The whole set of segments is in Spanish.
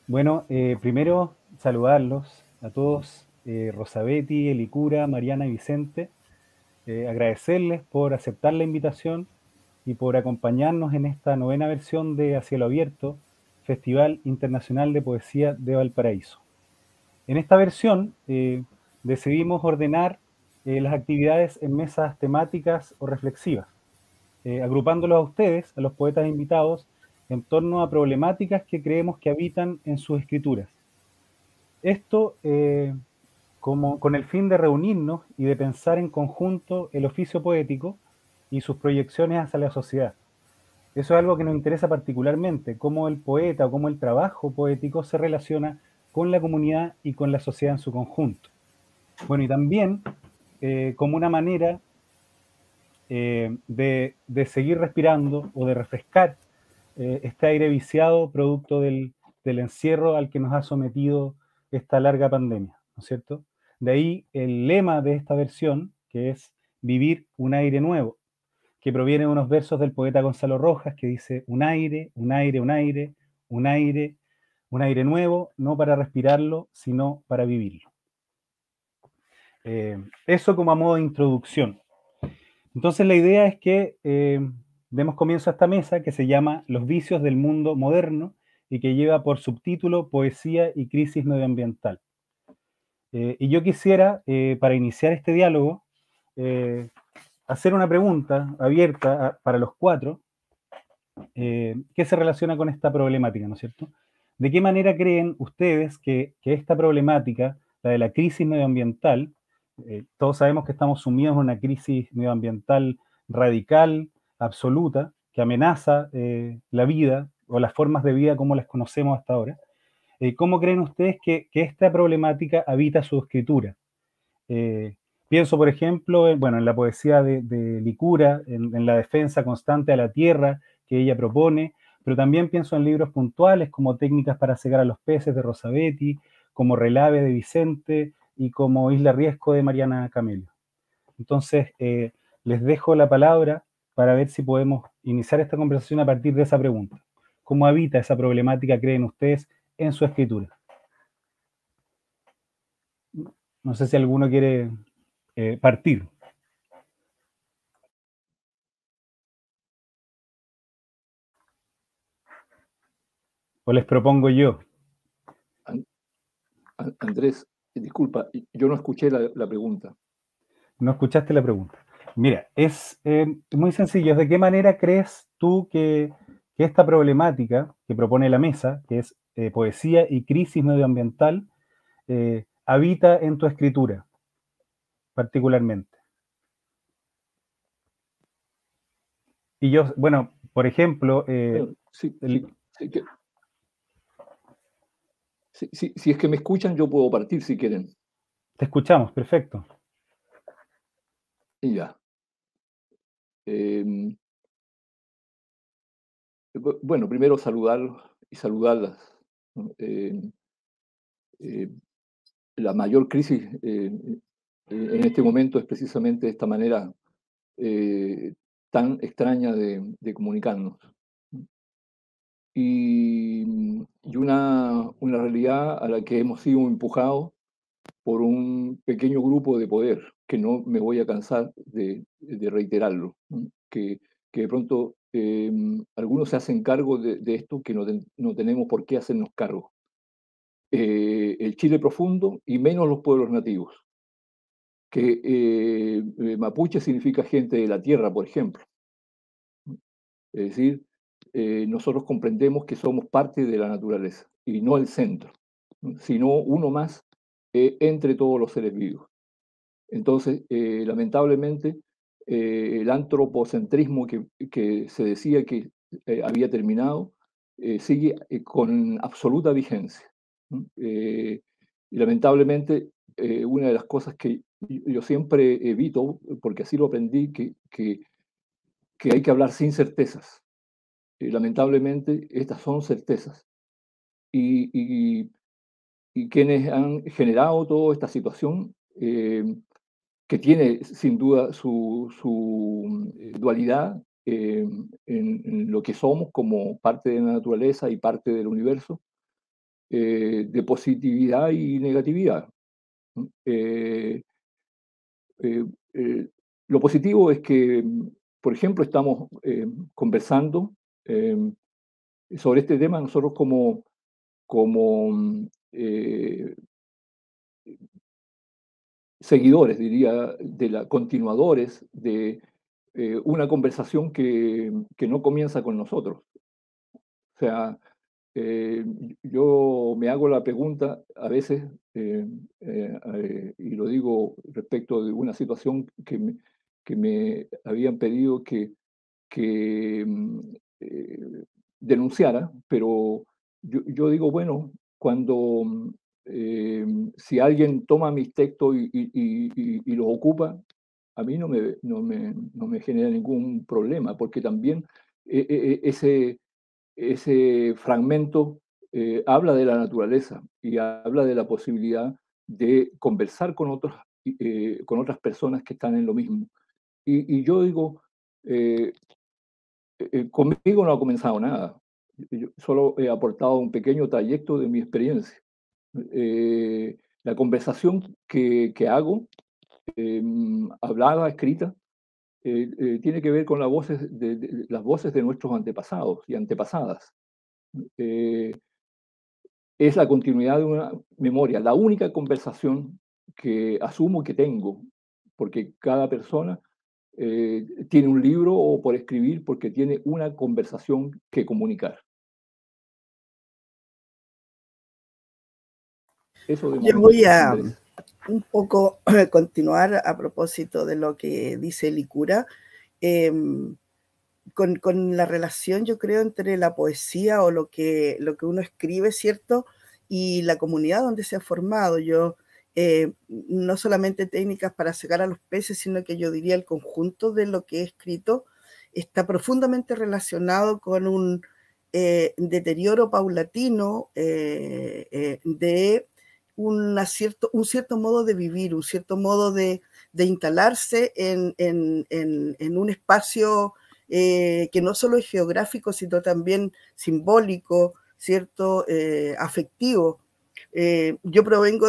Bueno, primero saludarlos a todos, Rosabetti, Elicura, Mariana y Vicente, agradecerles por aceptar la invitación y por acompañarnos en esta novena versión de A Cielo Abierto, Festival Internacional de Poesía de Valparaíso. En esta versión decidimos ordenar las actividades en mesas temáticas o reflexivas, agrupándolos a ustedes, a los poetas invitados, en torno a problemáticas que creemos que habitan en sus escrituras. Esto como con el fin de reunirnos y de pensar en conjunto el oficio poético y sus proyecciones hacia la sociedad. Eso es algo que nos interesa particularmente, cómo el poeta o cómo el trabajo poético se relaciona con la comunidad y con la sociedad en su conjunto. Bueno, y también como una manera de seguir respirando o de refrescar este aire viciado producto del encierro al que nos ha sometido esta larga pandemia, ¿no es cierto? De ahí el lema de esta versión, que es vivir un aire nuevo, que proviene de unos versos del poeta Gonzalo Rojas, que dice un aire, un aire, un aire, un aire, un aire nuevo, no para respirarlo, sino para vivirlo. Eso como a modo de introducción. Entonces la idea es que demos comienzo a esta mesa que se llama Los vicios del mundo moderno y que lleva por subtítulo Poesía y crisis medioambiental. Y yo quisiera, para iniciar este diálogo, eh, hacer una pregunta abierta para los cuatro, que se relaciona con esta problemática, ¿no es cierto? ¿De qué manera creen ustedes que esta problemática, la de la crisis medioambiental, todos sabemos que estamos sumidos en una crisis medioambiental radical, absoluta, que amenaza la vida o las formas de vida como las conocemos hasta ahora? ¿Cómo creen ustedes que esta problemática habita su escritura? Eh, Pienso, por ejemplo, bueno, en la poesía de Licura, en la defensa constante a la tierra que ella propone, pero también pienso en libros puntuales como Técnicas para cegar a los peces de Rosabetti, como Relave de Vicente y como Isla Riesco de Mariana Camello. Entonces, les dejo la palabra para ver si podemos iniciar esta conversación a partir de esa pregunta. ¿Cómo habita esa problemática, creen ustedes, en su escritura? No sé si alguno quiere partir. O les propongo yo. An- Andrés, disculpa, yo no escuché la pregunta. No escuchaste la pregunta. Mira, es muy sencillo. ¿De qué manera crees tú que esta problemática que propone la mesa, que es poesía y crisis medioambiental, habita en tu escritura particularmente? Y yo, bueno, por ejemplo, Bueno, si es que me escuchan, yo puedo partir si quieren. te escuchamos, perfecto. Y ya. Em, bueno, primero saludarlos y saludarlas, ¿no? Eh, la mayor crisis en este momento es precisamente esta manera eh, tan extraña de comunicarnos. Y una realidad a la que hemos sido empujados por un pequeño grupo de poder, que no me voy a cansar de reiterarlo, ¿no? Que de pronto algunos se hacen cargo de esto que no tenemos por qué hacernos cargo. El Chile profundo y menos los pueblos nativos, que mapuche significa gente de la tierra, por ejemplo. Es decir, nosotros comprendemos que somos parte de la naturaleza y no el centro, ¿no? Sino uno más entre todos los seres vivos. Entonces, lamentablemente, el antropocentrismo que se decía que había terminado sigue con absoluta vigencia, ¿no? Y lamentablemente, una de las cosas que yo siempre evito, porque así lo aprendí, que hay que hablar sin certezas. Lamentablemente, estas son certezas. Y, y- y quienes han generado toda esta situación, que tiene sin duda su dualidad en lo que somos como parte de la naturaleza y parte del universo, de positividad y negatividad. Eh, eh, eh, lo positivo es que, por ejemplo, estamos conversando sobre este tema nosotros como seguidores, diría, continuadores de una conversación que no comienza con nosotros. O sea, eh, yo me hago la pregunta a veces, y lo digo respecto de una situación que me habían pedido que denunciara, pero yo digo, bueno, cuando si alguien toma mis textos y los ocupa, a mí no me genera ningún problema, porque también ese fragmento habla de la naturaleza y habla de la posibilidad de conversar con otras personas que están en lo mismo. Y yo digo, eh, conmigo no ha comenzado nada. Yo solo he aportado un pequeño trayecto de mi experiencia. La conversación que hago, hablada, escrita, tiene que ver con las voces de nuestros antepasados y antepasadas. Eh, es la continuidad de una memoria, la única conversación que asumo que tengo, porque cada persona tiene un libro o por escribir porque tiene una conversación que comunicar. Eso de Yo momento, voy a Andrés. un poco continuar a propósito de lo que dice Licura, con la relación, yo creo, entre la poesía o lo que uno escribe, ¿cierto? Y la comunidad donde se ha formado. Yo, no solamente técnicas para sacar a los peces, sino que yo diría el conjunto de lo que he escrito está profundamente relacionado con un deterioro paulatino de un cierto modo de vivir, un cierto modo de instalarse en un espacio que no solo es geográfico, sino también simbólico, ¿cierto? Afectivo. Yo provengo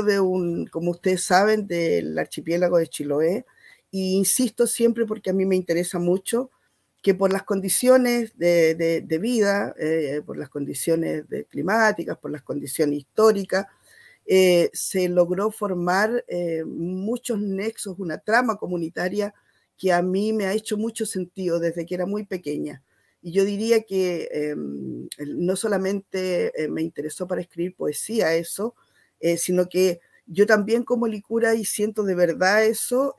como ustedes saben, del archipiélago de Chiloé, e insisto siempre porque a mí me interesa mucho que por las condiciones de vida, por las condiciones climáticas, por las condiciones históricas, se logró formar muchos nexos, una trama comunitaria que a mí me ha hecho mucho sentido desde que era muy pequeña. Y yo diría que no solamente me interesó para escribir poesía eso, sino que yo también como Licura y siento de verdad eso,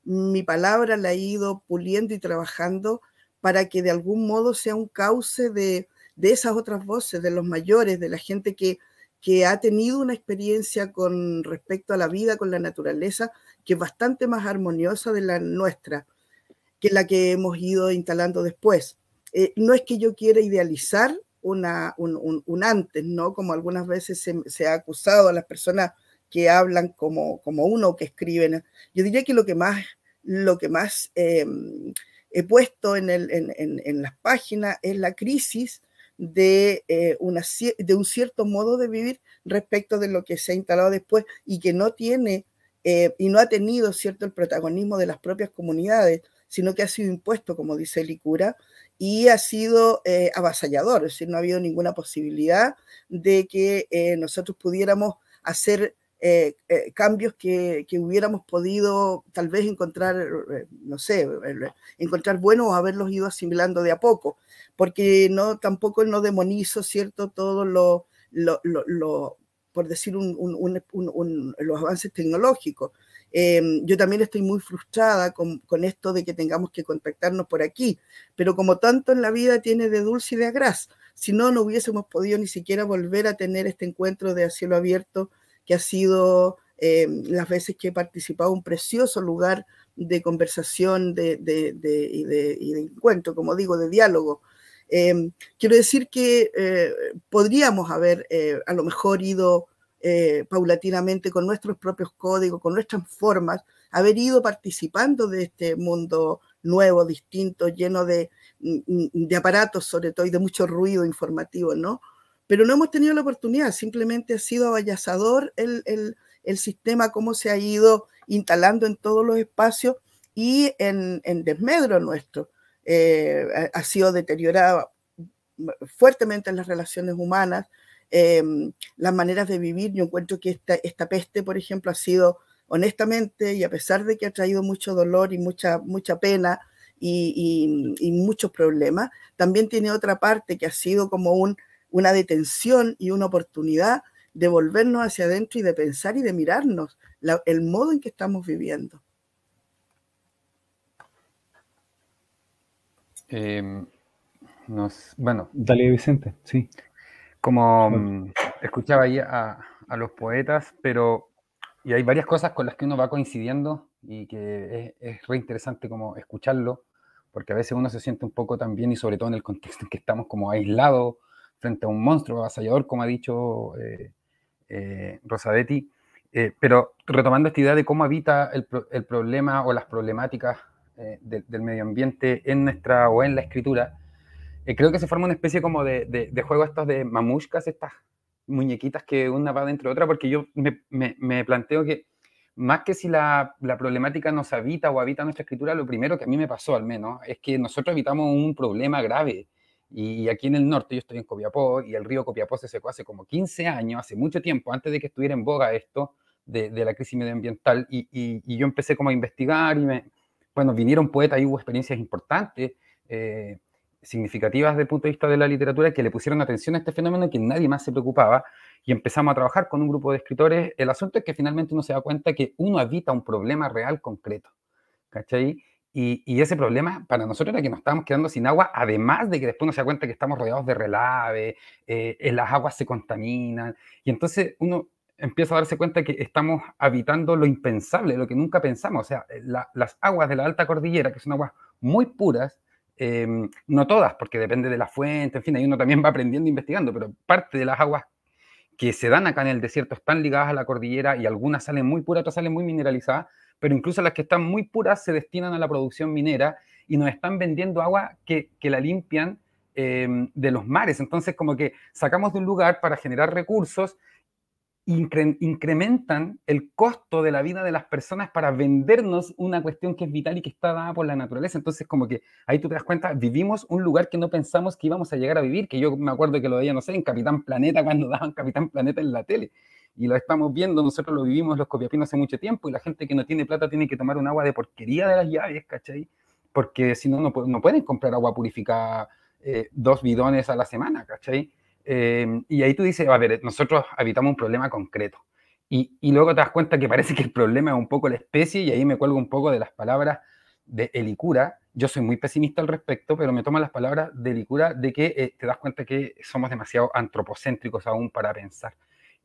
mi palabra la he ido puliendo y trabajando para que de algún modo sea un cauce de esas otras voces, de los mayores, de la gente que ha tenido una experiencia con respecto a la vida, con la naturaleza, que es bastante más armoniosa de la nuestra, que la que hemos ido instalando después. No es que yo quiera idealizar un antes, ¿no? Como algunas veces se ha acusado a las personas que hablan como uno, que escriben. Yo diría que lo que más he puesto en las páginas es la crisis de un cierto modo de vivir respecto de lo que se ha instalado después y que no tiene y no ha tenido, ¿cierto?, el protagonismo de las propias comunidades, sino que ha sido impuesto, como dice Licura, y ha sido avasallador, es decir, no ha habido ninguna posibilidad de que nosotros pudiéramos hacer cambios que hubiéramos podido tal vez encontrar, no sé, encontrar buenos o haberlos ido asimilando de a poco, porque tampoco no demonizo, ¿cierto?, todo por decir, los avances tecnológicos. Yo también estoy muy frustrada con esto de que tengamos que contactarnos por aquí, pero como tanto en la vida tiene de dulce y de agraz, si no, no hubiésemos podido ni siquiera volver a tener este encuentro de a cielo abierto que ha sido las veces que he participado, un precioso lugar de conversación y de encuentro, como digo, de diálogo. Quiero decir que podríamos haber a lo mejor ido paulatinamente con nuestros propios códigos, con nuestras formas, haber ido participando de este mundo nuevo, distinto, lleno de aparatos sobre todo y de mucho ruido informativo, ¿no? pero no hemos tenido la oportunidad, simplemente ha sido avasallador el sistema, cómo se ha ido instalando en todos los espacios y en desmedro nuestro. Ha sido deteriorado fuertemente en las relaciones humanas, las maneras de vivir. Yo encuentro que esta peste, por ejemplo, ha sido, honestamente, y a pesar de que ha traído mucho dolor y mucha pena y muchos problemas, también tiene otra parte que ha sido como una detención y una oportunidad de volvernos hacia adentro y de pensar y de mirarnos el modo en que estamos viviendo. Bueno, dale, Vicente, sí. Como escuchaba ahí a los poetas, y hay varias cosas con las que uno va coincidiendo y que es re interesante como escucharlo, porque a veces uno se siente un poco también, y sobre todo en el contexto en que estamos como aislados frente a un monstruo avasallador, como ha dicho Rosabetti, pero retomando esta idea de cómo habita el problema o las problemáticas del medio ambiente en nuestra o en la escritura, creo que se forma una especie como de juego estos de mamushkas, estas muñequitas que una va dentro de otra, porque yo me planteo que más que si la problemática nos habita o habita nuestra escritura, lo primero que a mí me pasó al menos es que nosotros habitamos un problema grave. Y aquí en el norte, yo estoy en Copiapó, y el río Copiapó se secó hace como 15 años, hace mucho tiempo, antes de que estuviera en boga esto de la crisis medioambiental, y yo empecé como a investigar, bueno, vinieron poetas y hubo experiencias importantes, significativas desde el punto de vista de la literatura, que le pusieron atención a este fenómeno que nadie más se preocupaba, y empezamos a trabajar con un grupo de escritores. El asunto es que finalmente uno se da cuenta que uno habita un problema real concreto, ¿cachai? Y ese problema para nosotros era que nos estábamos quedando sin agua, además de que después uno se da cuenta que estamos rodeados de relave, las aguas se contaminan, y entonces uno empieza a darse cuenta que estamos habitando lo impensable, lo que nunca pensamos. O sea, las aguas de la alta cordillera, que son aguas muy puras, no todas, porque depende de la fuente, en fin, ahí uno también va aprendiendo e investigando, pero parte de las aguas que se dan acá en el desierto están ligadas a la cordillera, y algunas salen muy puras, otras salen muy mineralizadas, pero incluso las que están muy puras se destinan a la producción minera y nos están vendiendo agua que la limpian de los mares. Entonces, como que sacamos de un lugar para generar recursos, incrementan el costo de la vida de las personas para vendernos una cuestión que es vital y que está dada por la naturaleza. Entonces, como que ahí tú te das cuenta, vivimos un lugar que no pensamos que íbamos a llegar a vivir, que yo me acuerdo que lo veía, no sé, en Capitán Planeta, cuando daban Capitán Planeta en la tele, y lo estamos viendo, nosotros lo vivimos los copiapinos hace mucho tiempo, y la gente que no tiene plata tiene que tomar un agua de porquería de las llaves, ¿cachai? Porque si no, no pueden comprar agua purificada 2 bidones a la semana, ¿cachai? Y ahí tú dices, a ver, nosotros habitamos un problema concreto. Y luego te das cuenta que parece que el problema es un poco la especie, y ahí me cuelgo un poco de las palabras de Helicura. Yo soy muy pesimista al respecto, pero me toman las palabras de Helicura de que te das cuenta que somos demasiado antropocéntricos aún para pensar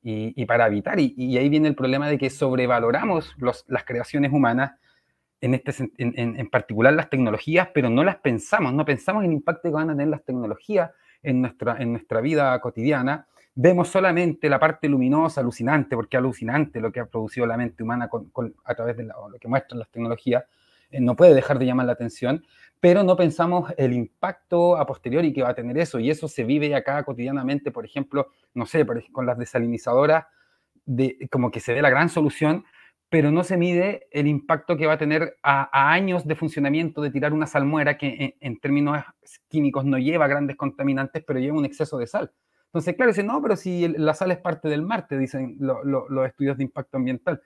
y para habitar. Y ahí viene el problema de que sobrevaloramos las creaciones humanas, en particular las tecnologías, pero no las pensamos, no pensamos en el impacto que van a tener las tecnologías en nuestra vida cotidiana. Vemos solamente la parte luminosa, alucinante, porque es alucinante lo que ha producido la mente humana a través de lo que muestran las tecnologías. No puede dejar de llamar la atención, pero no pensamos el impacto a posteriori que va a tener eso, y eso se vive acá cotidianamente. Por ejemplo, no sé, con las desalinizadoras, como que se ve la gran solución, pero no se mide el impacto que va a tener a años de funcionamiento de tirar una salmuera que en términos químicos no lleva grandes contaminantes, pero lleva un exceso de sal. Entonces, claro, dicen, no, pero si la sal es parte del mar, te dicen los estudios de impacto ambiental,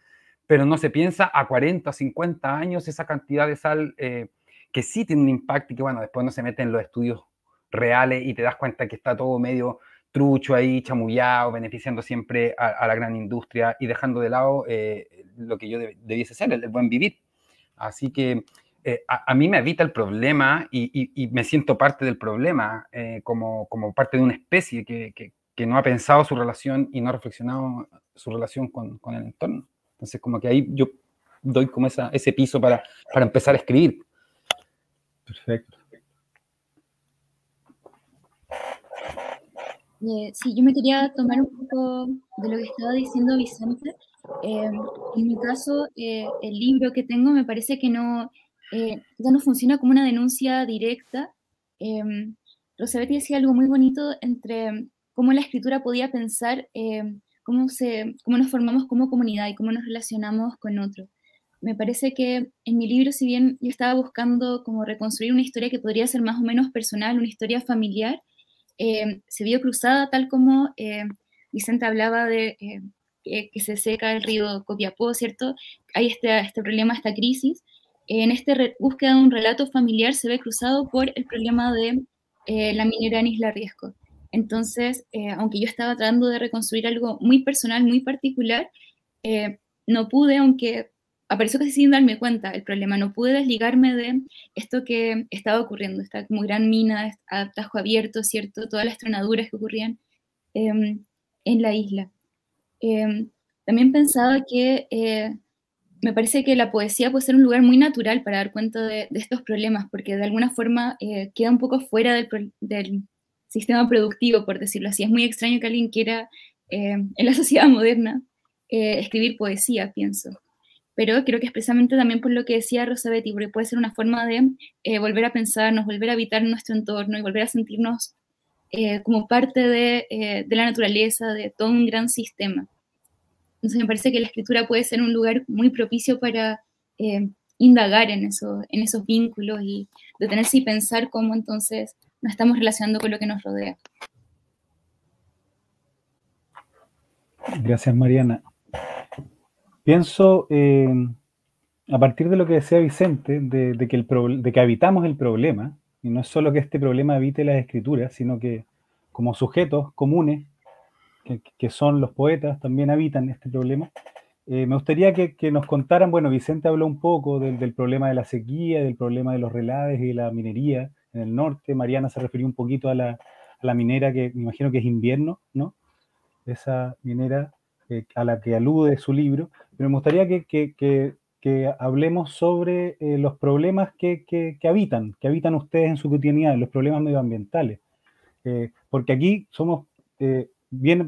pero no se piensa a 40 o 50 años esa cantidad de sal que sí tiene un impacto, y que, bueno, después no se mete en los estudios reales y te das cuenta que está todo medio trucho ahí, chamullado, beneficiando siempre a la gran industria y dejando de lado lo que yo debiese ser, el buen vivir. Así que a mí me habita el problema, y me siento parte del problema, como parte de una especie que no ha pensado su relación y no ha reflexionado su relación con el entorno. Entonces, como que ahí yo doy como ese piso para empezar a escribir. Perfecto. Sí, yo me quería tomar un poco de lo que estaba diciendo Vicente. En mi caso, el libro que tengo me parece que ya no funciona como una denuncia directa. Rosabetti decía algo muy bonito entre cómo la escritura podía pensar cómo nos formamos como comunidad y cómo nos relacionamos con otros. Me parece que en mi libro, si bien yo estaba buscando como reconstruir una historia que podría ser más o menos personal, una historia familiar, se vio cruzada tal como Vicente hablaba de que se seca el río Copiapó, ¿cierto? Hay este problema, esta crisis. En esta búsqueda de un relato familiar se ve cruzado por el problema de la minera en Isla Riesco. Entonces, aunque yo estaba tratando de reconstruir algo muy personal, muy particular, no pude, aunque apareció casi sin darme cuenta el problema, no pude desligarme de esto que estaba ocurriendo, esta como gran mina a tajo abierto, ¿cierto? Todas las tronaduras que ocurrían en la isla. También pensaba que me parece que la poesía puede ser un lugar muy natural para dar cuenta de estos problemas, porque de alguna forma queda un poco fuera del sistema productivo, por decirlo así. Es muy extraño que alguien quiera, en la sociedad moderna, escribir poesía, pienso. Pero creo que es precisamente también por lo que decía Rosabetti, porque puede ser una forma de volver a pensarnos, volver a habitar nuestro entorno y volver a sentirnos como parte de la naturaleza, de todo un gran sistema. Entonces me parece que la escritura puede ser un lugar muy propicio para indagar en esos vínculos y detenerse y pensar cómo entonces nos estamos relacionando con lo que nos rodea. Gracias, Mariana. Pienso, a partir de lo que decía Vicente, de que habitamos el problema, y no es solo que este problema habite las escrituras, sino que como sujetos comunes, que son los poetas, también habitan este problema. Me gustaría que nos contaran, bueno, Vicente habló un poco del problema de la sequía, del problema de los relaves y la minería en el norte. Mariana se refirió un poquito a la minera, que me imagino que es invierno, ¿no? Esa minera a la que alude su libro, pero me gustaría que hablemos sobre los problemas que habitan ustedes en su cotidianidad, los problemas medioambientales, porque aquí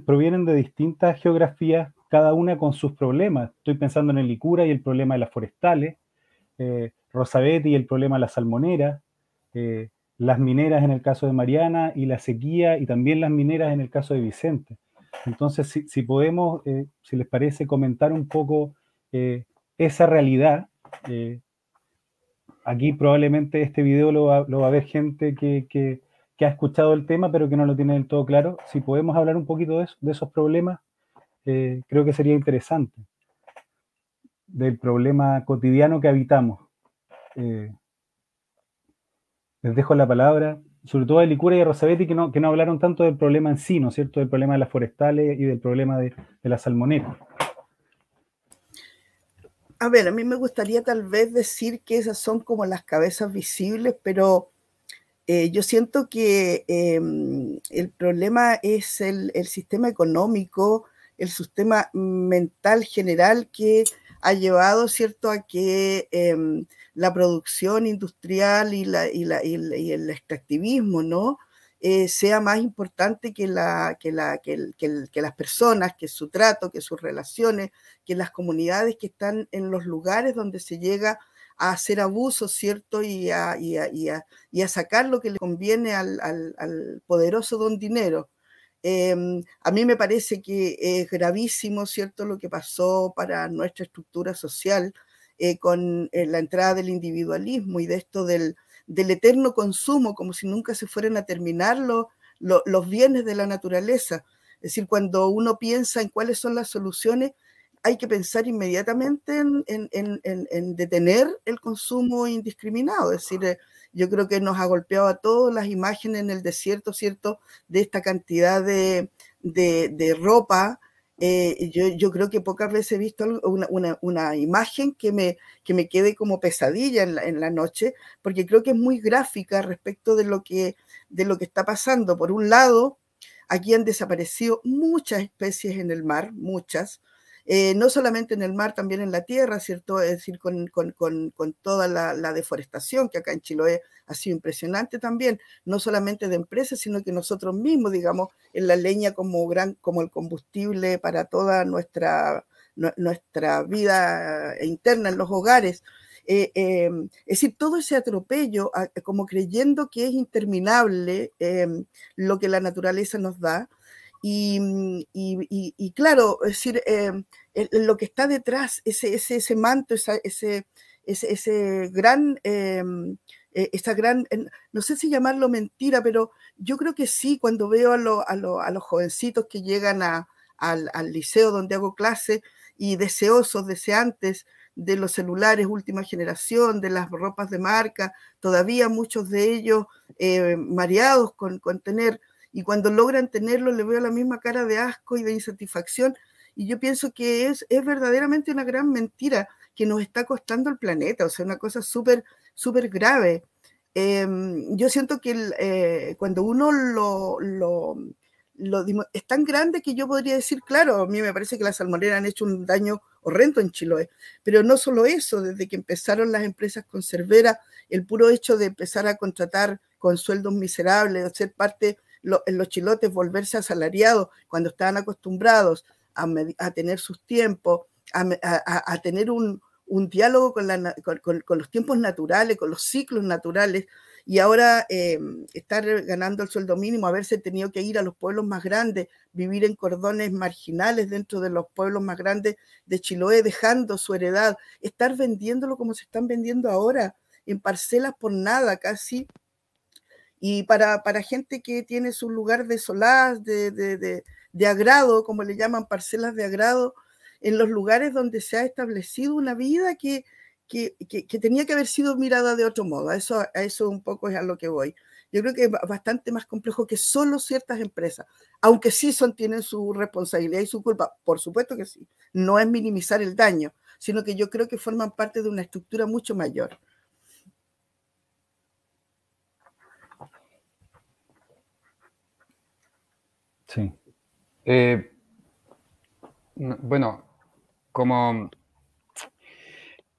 provienen de distintas geografías, cada una con sus problemas. Estoy pensando en el Licura y el problema de las forestales, Rosabetti y el problema de las salmoneras, las mineras en el caso de Mariana y la sequía, y también las mineras en el caso de Vicente. Entonces, si podemos, si les parece, comentar un poco esa realidad. Aquí probablemente este video lo va a ver gente que ha escuchado el tema, pero que no lo tiene del todo claro. Si podemos hablar un poquito de esos problemas, creo que sería interesante. Del problema cotidiano que habitamos. Les dejo la palabra, sobre todo a Licura y a Rosabetti, que no hablaron tanto del problema en sí, ¿no es cierto? Del problema de las forestales y del problema de la salmonera. A ver, a mí me gustaría tal vez decir que esas son como las cabezas visibles, pero yo siento que el problema es el sistema económico, el sistema mental general que ha llevado, ¿cierto?, a que la producción industrial y el extractivismo, ¿no?, sea más importante que las personas, que su trato, que sus relaciones, que las comunidades que están en los lugares donde se llega a hacer abusos, ¿cierto? Y a sacar lo que le conviene al poderoso don dinero. A mí me parece que es gravísimo, ¿cierto?, lo que pasó para nuestra estructura social con la entrada del individualismo y de esto del eterno consumo, como si nunca se fueran a terminar los bienes de la naturaleza. Es decir, cuando uno piensa en cuáles son las soluciones, hay que pensar inmediatamente en detener el consumo indiscriminado. Es decir, yo creo que nos ha golpeado a todos las imágenes en el desierto, ¿cierto?, de esta cantidad de ropa. Yo creo que pocas veces he visto una imagen que me quede como pesadilla en la noche, porque creo que es muy gráfica respecto de lo que está pasando. Por un lado, aquí han desaparecido muchas especies en el mar, muchas. No solamente en el mar, también en la tierra, ¿cierto? Es decir, con toda la deforestación que acá en Chiloé ha sido impresionante también, no solamente de empresas, sino que nosotros mismos, digamos, en la leña como el combustible para toda nuestra vida interna en los hogares. Es decir, todo ese atropello, como creyendo que es interminable lo que la naturaleza nos da. Y claro, es decir, lo que está detrás, ese manto, ese gran, esa gran, no sé si llamarlo mentira, pero yo creo que sí, cuando veo a los jovencitos que llegan al liceo donde hago clase y deseantes de los celulares última generación, de las ropas de marca, todavía muchos de ellos mareados con tener, y cuando logran tenerlo le veo la misma cara de asco y de insatisfacción, y yo pienso que es verdaderamente una gran mentira que nos está costando el planeta, o sea, una cosa súper, súper grave. Yo siento que cuando uno es tan grande que yo podría decir, claro, a mí me parece que las salmoneras han hecho un daño horrendo en Chiloé, pero no solo eso, desde que empezaron las empresas conserveras, el puro hecho de empezar a contratar con sueldos miserables, o ser parte, en los chilotes, volverse asalariados cuando estaban acostumbrados a tener sus tiempos, a tener un diálogo con los tiempos naturales, con los ciclos naturales, y ahora estar ganando el sueldo mínimo, haberse tenido que ir a los pueblos más grandes, vivir en cordones marginales dentro de los pueblos más grandes de Chiloé, dejando su heredad, estar vendiéndolo como se están vendiendo ahora, en parcelas por nada casi, y para gente que tiene su lugar de solaz, de agrado, como le llaman, parcelas de agrado, en los lugares donde se ha establecido una vida que tenía que haber sido mirada de otro modo. A eso un poco es a lo que voy. Yo creo que es bastante más complejo que solo ciertas empresas, aunque sí tienen su responsabilidad y su culpa, por supuesto que sí. No es minimizar el daño, sino que yo creo que forman parte de una estructura mucho mayor. Sí. Bueno, como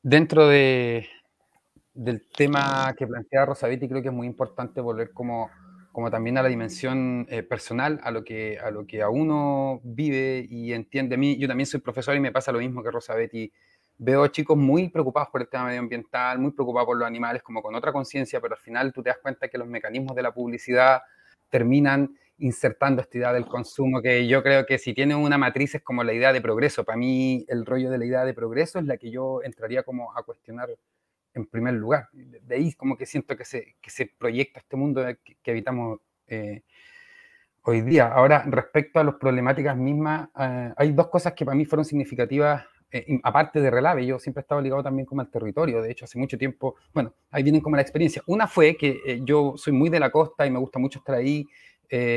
dentro del tema que plantea Rosabetti, creo que es muy importante volver como también a la dimensión personal, a lo que a uno vive y entiende. A mí, yo también soy profesor y me pasa lo mismo que Rosabetti. Veo chicos muy preocupados por el tema medioambiental, muy preocupados por los animales, como con otra conciencia, pero al final tú te das cuenta que los mecanismos de la publicidad terminan insertando esta idea del consumo, que yo creo que si tiene una matriz es como la idea de progreso. Para mí el rollo de la idea de progreso es la que yo entraría como a cuestionar en primer lugar. De ahí como que siento que se proyecta este mundo que habitamos hoy día. Ahora, respecto a las problemáticas mismas, hay dos cosas que para mí fueron significativas, aparte de Relave. Yo siempre he estado ligado también como al territorio, de hecho hace mucho tiempo, bueno, ahí vienen como la experiencia. Una fue que yo soy muy de la costa y me gusta mucho estar ahí,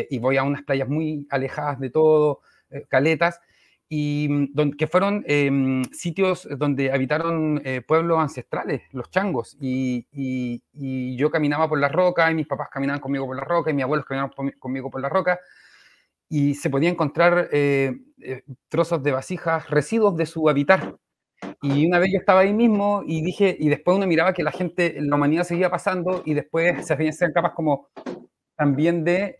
y voy a unas playas muy alejadas de todo, caletas, y que fueron sitios donde habitaron pueblos ancestrales, los changos, y yo caminaba por las rocas, y mis papás caminaban conmigo por las rocas, y mis abuelos caminaban conmigo por las rocas, y se podía encontrar trozos de vasijas, residuos de su hábitat. Y una vez yo estaba ahí mismo y dije, y después uno miraba que la gente, la humanidad seguía pasando, y después se hacían capas como también de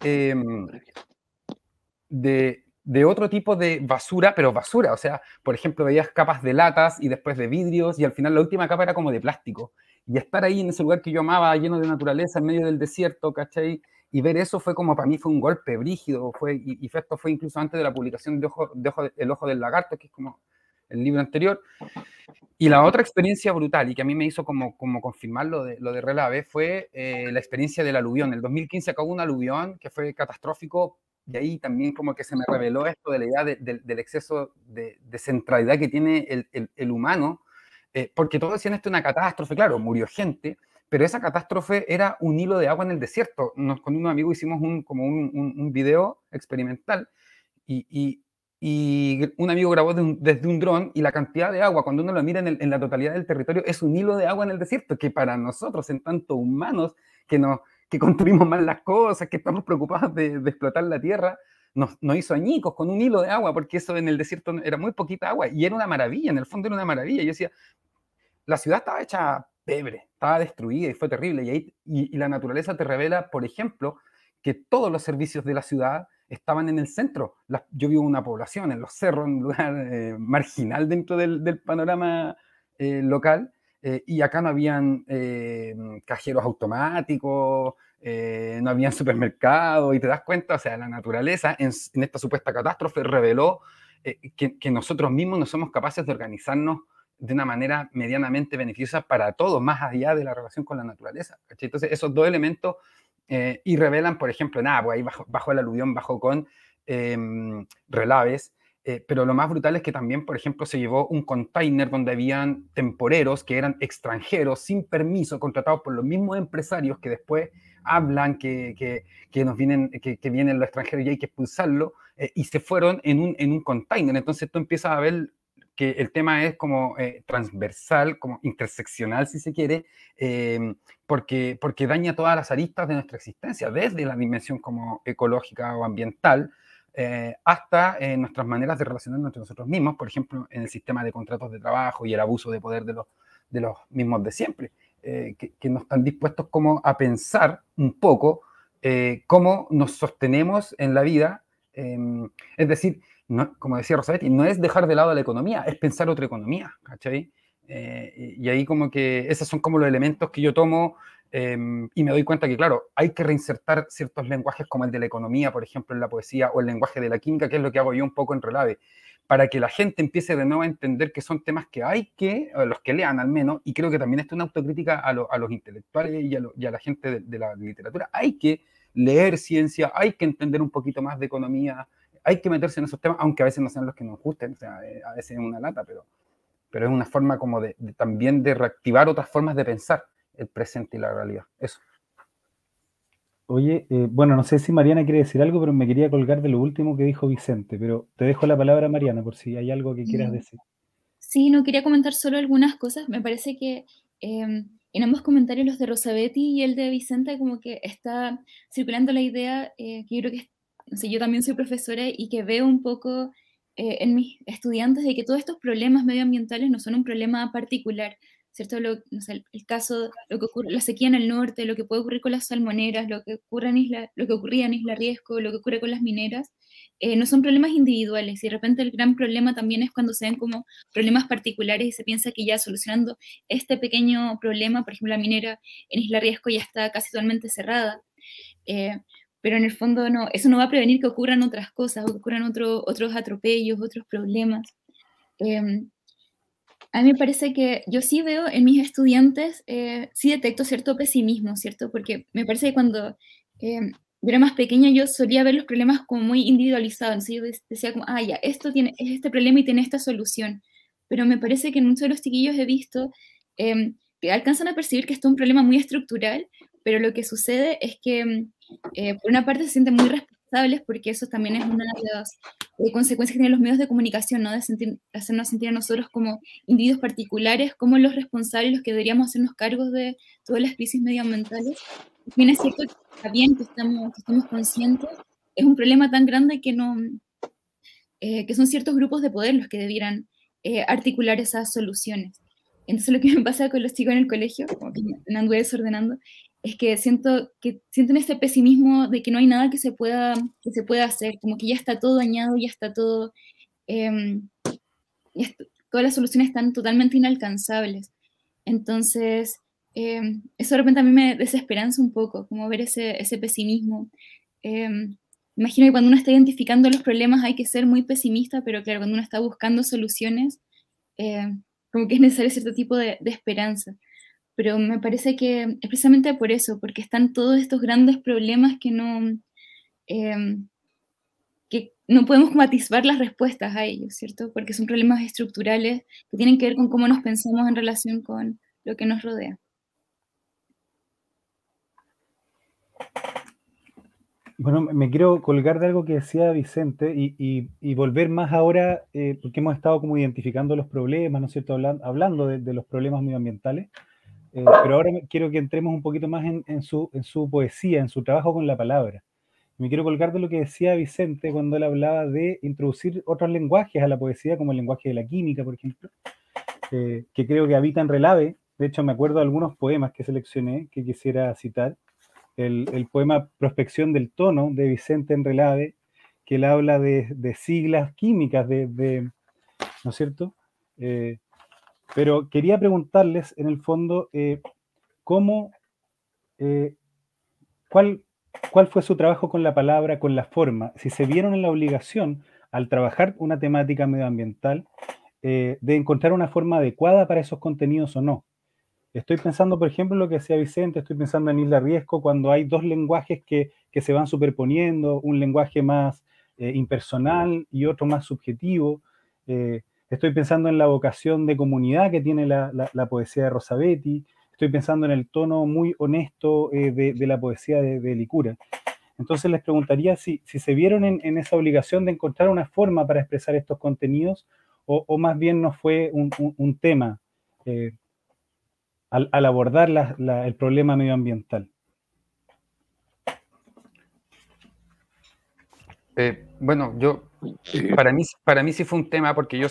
otro tipo de basura, pero basura, o sea, por ejemplo, veías capas de latas y después de vidrios, y al final la última capa era como de plástico. Y estar ahí en ese lugar que yo amaba, lleno de naturaleza, en medio del desierto, ¿cachai? Y ver eso fue como, para mí fue un golpe brígido, y esto fue incluso antes de la publicación de El Ojo del Lagarto, que es como el libro anterior. Y la otra experiencia brutal, y que a mí me hizo como confirmar lo de Relave, fue la experiencia del aluvión. En el 2015 acabó un aluvión que fue catastrófico, y ahí también como que se me reveló esto de la idea del exceso de centralidad que tiene el humano, porque todos decían esto es una catástrofe, claro, murió gente, pero esa catástrofe era un hilo de agua en el desierto. Con unos amigos hicimos un video experimental, y un amigo grabó desde un dron, y la cantidad de agua, cuando uno lo mira en la totalidad del territorio, es un hilo de agua en el desierto, que para nosotros, en tanto humanos, que construimos mal las cosas, que estamos preocupados de explotar la tierra, nos hizo añicos con un hilo de agua, porque eso en el desierto era muy poquita agua, y era una maravilla, en el fondo era una maravilla. Yo decía, la ciudad estaba hecha pebre, estaba destruida y fue terrible, y la naturaleza te revela, por ejemplo, que todos los servicios de la ciudad estaban en el centro. Yo vivo en una población, en los cerros, en un lugar marginal dentro del panorama local, y acá no habían cajeros automáticos, no había supermercado, y te das cuenta, o sea, la naturaleza en esta supuesta catástrofe reveló que nosotros mismos no somos capaces de organizarnos de una manera medianamente beneficiosa para todos, más allá de la relación con la naturaleza, ¿cachai? Entonces, esos dos elementos y revelan, por ejemplo, nada, pues ahí bajo el aluvión, bajo con relaves, pero lo más brutal es que también, por ejemplo, se llevó un container donde habían temporeros que eran extranjeros, sin permiso, contratados por los mismos empresarios que después hablan que vienen los extranjeros y hay que expulsarlo, y se fueron en un container. Entonces tú empiezas a ver que el tema es como transversal, como interseccional, si se quiere, porque daña todas las aristas de nuestra existencia, desde la dimensión como ecológica o ambiental, hasta nuestras maneras de relacionarnos entre nosotros mismos, por ejemplo, en el sistema de contratos de trabajo y el abuso de poder de los mismos de siempre, que no están dispuestos como a pensar un poco cómo nos sostenemos en la vida, es decir, no, como decía Rosabetti, no es dejar de lado la economía, es pensar otra economía, ¿cachai? Y ahí como que esos son como los elementos que yo tomo y me doy cuenta que, claro, hay que reinsertar ciertos lenguajes como el de la economía, por ejemplo, en la poesía, o el lenguaje de la química, que es lo que hago yo un poco en Relave, para que la gente empiece de nuevo a entender que son temas que hay que, los que lean al menos, y creo que también esto es una autocrítica a los intelectuales y a la gente de la literatura, hay que leer ciencia, hay que entender un poquito más de economía, hay que meterse en esos temas, aunque a veces no sean los que nos gusten, o sea, a veces es una lata, pero es una forma como también de reactivar otras formas de pensar el presente y la realidad. Eso. Oye, bueno, no sé si Mariana quiere decir algo, pero me quería colgar de lo último que dijo Vicente, pero te dejo la palabra, Mariana, por si hay algo que quieras decir. Sí, no quería comentar solo algunas cosas. Me parece que en ambos comentarios, los de Rosabetti y el de Vicente, como que está circulando la idea que yo creo que, no sé, yo también soy profesora y que veo un poco en mis estudiantes de que todos estos problemas medioambientales no son un problema particular, ¿cierto? No sé, el caso, lo que ocurre, la sequía en el norte, lo que puede ocurrir con las salmoneras, lo que ocurría en Isla Riesco, lo que ocurre con las mineras, no son problemas individuales, y de repente el gran problema también es cuando se ven como problemas particulares y se piensa que ya solucionando este pequeño problema, por ejemplo, la minera en Isla Riesco ya está casi totalmente cerrada, pero en el fondo no, eso no va a prevenir que ocurran otras cosas, o que ocurran otros atropellos, otros problemas. A mí me parece que yo sí veo en mis estudiantes, sí detecto cierto pesimismo, ¿cierto? Porque me parece que cuando yo era más pequeña yo solía ver los problemas como muy individualizados, entonces yo decía como, ah, ya, esto tiene es este problema y tiene esta solución, pero me parece que en muchos de los chiquillos he visto que alcanzan a percibir que esto es un problema muy estructural, pero lo que sucede es que por una parte se sienten muy responsables, porque eso también es una de las consecuencias que tienen los medios de comunicación, ¿no? De hacernos sentir a nosotros como individuos particulares, como los responsables, los que deberíamos hacernos cargos de todas las crisis medioambientales. Bien es cierto que está bien que estemos conscientes, es un problema tan grande que no, que son ciertos grupos de poder los que debieran articular esas soluciones. Entonces lo que me pasa con los chicos en el colegio, como que me anduve desordenando, es que sienten este pesimismo de que no hay nada que se pueda hacer, como que ya está todo dañado, ya está todo, todas las soluciones están totalmente inalcanzables. Entonces, eso de repente a mí me desesperanza un poco, como ver ese pesimismo. Imagino que cuando uno está identificando los problemas hay que ser muy pesimista, pero claro, cuando uno está buscando soluciones, como que es necesario cierto tipo de esperanza. Pero me parece que es precisamente por eso, porque están todos estos grandes problemas que no podemos como atisbar las respuestas a ellos, ¿cierto? Porque son problemas estructurales que tienen que ver con cómo nos pensamos en relación con lo que nos rodea. Bueno, me quiero colgar de algo que decía Vicente y volver más ahora, porque hemos estado como identificando los problemas, ¿no es cierto? Hablando de los problemas medioambientales, pero ahora quiero que entremos un poquito más en su poesía, en su trabajo con la palabra. Me quiero colgar de lo que decía Vicente cuando él hablaba de introducir otros lenguajes a la poesía, como el lenguaje de la química, por ejemplo, que creo que habita en Relave. De hecho, me acuerdo de algunos poemas que seleccioné que quisiera citar. El poema Prospección del tono de Vicente Enrelade, que él habla de siglas químicas, ¿no es cierto? Pero quería preguntarles, en el fondo, cómo ¿cuál fue su trabajo con la palabra, con la forma? Si se vieron en la obligación, al trabajar una temática medioambiental, de encontrar una forma adecuada para esos contenidos o no. Estoy pensando, por ejemplo, en lo que decía Vicente, estoy pensando en Isla Riesgo, cuando hay dos lenguajes que se van superponiendo, un lenguaje más impersonal y otro más subjetivo. Estoy pensando en la vocación de comunidad que tiene la poesía de Rosabetti. Estoy pensando en el tono muy honesto de la poesía de Licura. Entonces les preguntaría si se vieron en esa obligación de encontrar una forma para expresar estos contenidos o más bien no fue un tema al abordar el problema medioambiental. Bueno, para mí sí fue un tema, porque yo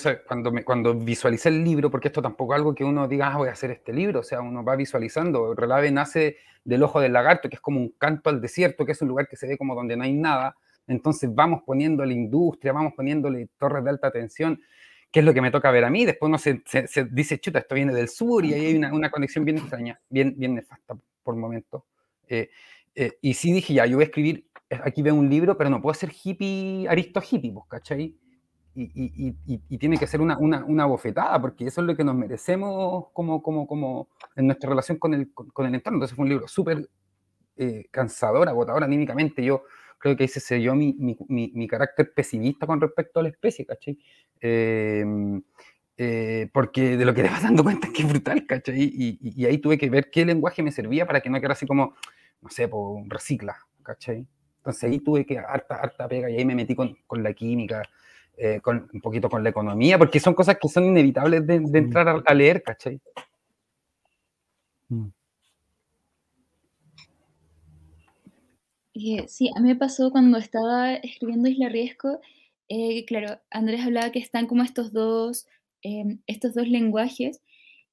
cuando visualicé el libro, porque esto tampoco es algo que uno diga, voy a hacer este libro, o sea, uno va visualizando. Relave nace del ojo del lagarto, que es como un canto al desierto, que es un lugar que se ve como donde no hay nada. Entonces vamos poniéndole industria, vamos poniéndole torres de alta tensión, que es lo que me toca ver a mí. Después uno se dice, chuta, esto viene del sur, y ahí hay una conexión bien extraña, bien nefasta por momentos. Y sí dije, ya, yo voy a escribir, aquí veo un libro, pero no puedo ser hippie, aristo hippie, pues, ¿cachai? Y tiene que ser una bofetada, porque eso es lo que nos merecemos como en nuestra relación con el entorno. Entonces fue un libro súper cansador, agotador anímicamente. Yo creo que ahí se selló mi carácter pesimista con respecto a la especie, ¿cachai? Porque de lo que te vas dando cuenta es que es brutal, ¿cachai? Y ahí tuve que ver qué lenguaje me servía para que no quedara así como, no sé, pues recicla, ¿cachai? Entonces ahí tuve que harta pega, y ahí me metí con la química, un poquito con la economía, porque son cosas que son inevitables de entrar a leer, ¿cachai? Sí, a mí me pasó cuando estaba escribiendo Isla Riesgo, claro, Andrés hablaba que están como estos dos lenguajes,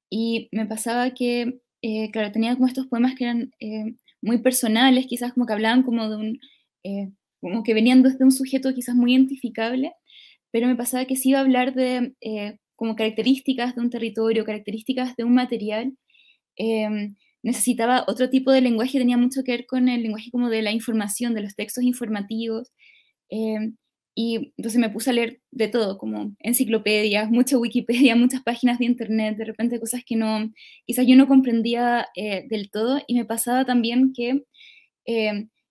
y me pasaba que, claro, tenía como estos poemas que eran muy personales, quizás como que hablaban como como que venían desde un sujeto quizás muy identificable, pero me pasaba que sí iba a hablar de como características de un territorio, características de un material. Necesitaba otro tipo de lenguaje, tenía mucho que ver con el lenguaje como de la información, de los textos informativos, y entonces me puse a leer de todo, como enciclopedias, mucha Wikipedia, muchas páginas de internet, de repente cosas que quizás yo no comprendía del todo, y me pasaba también que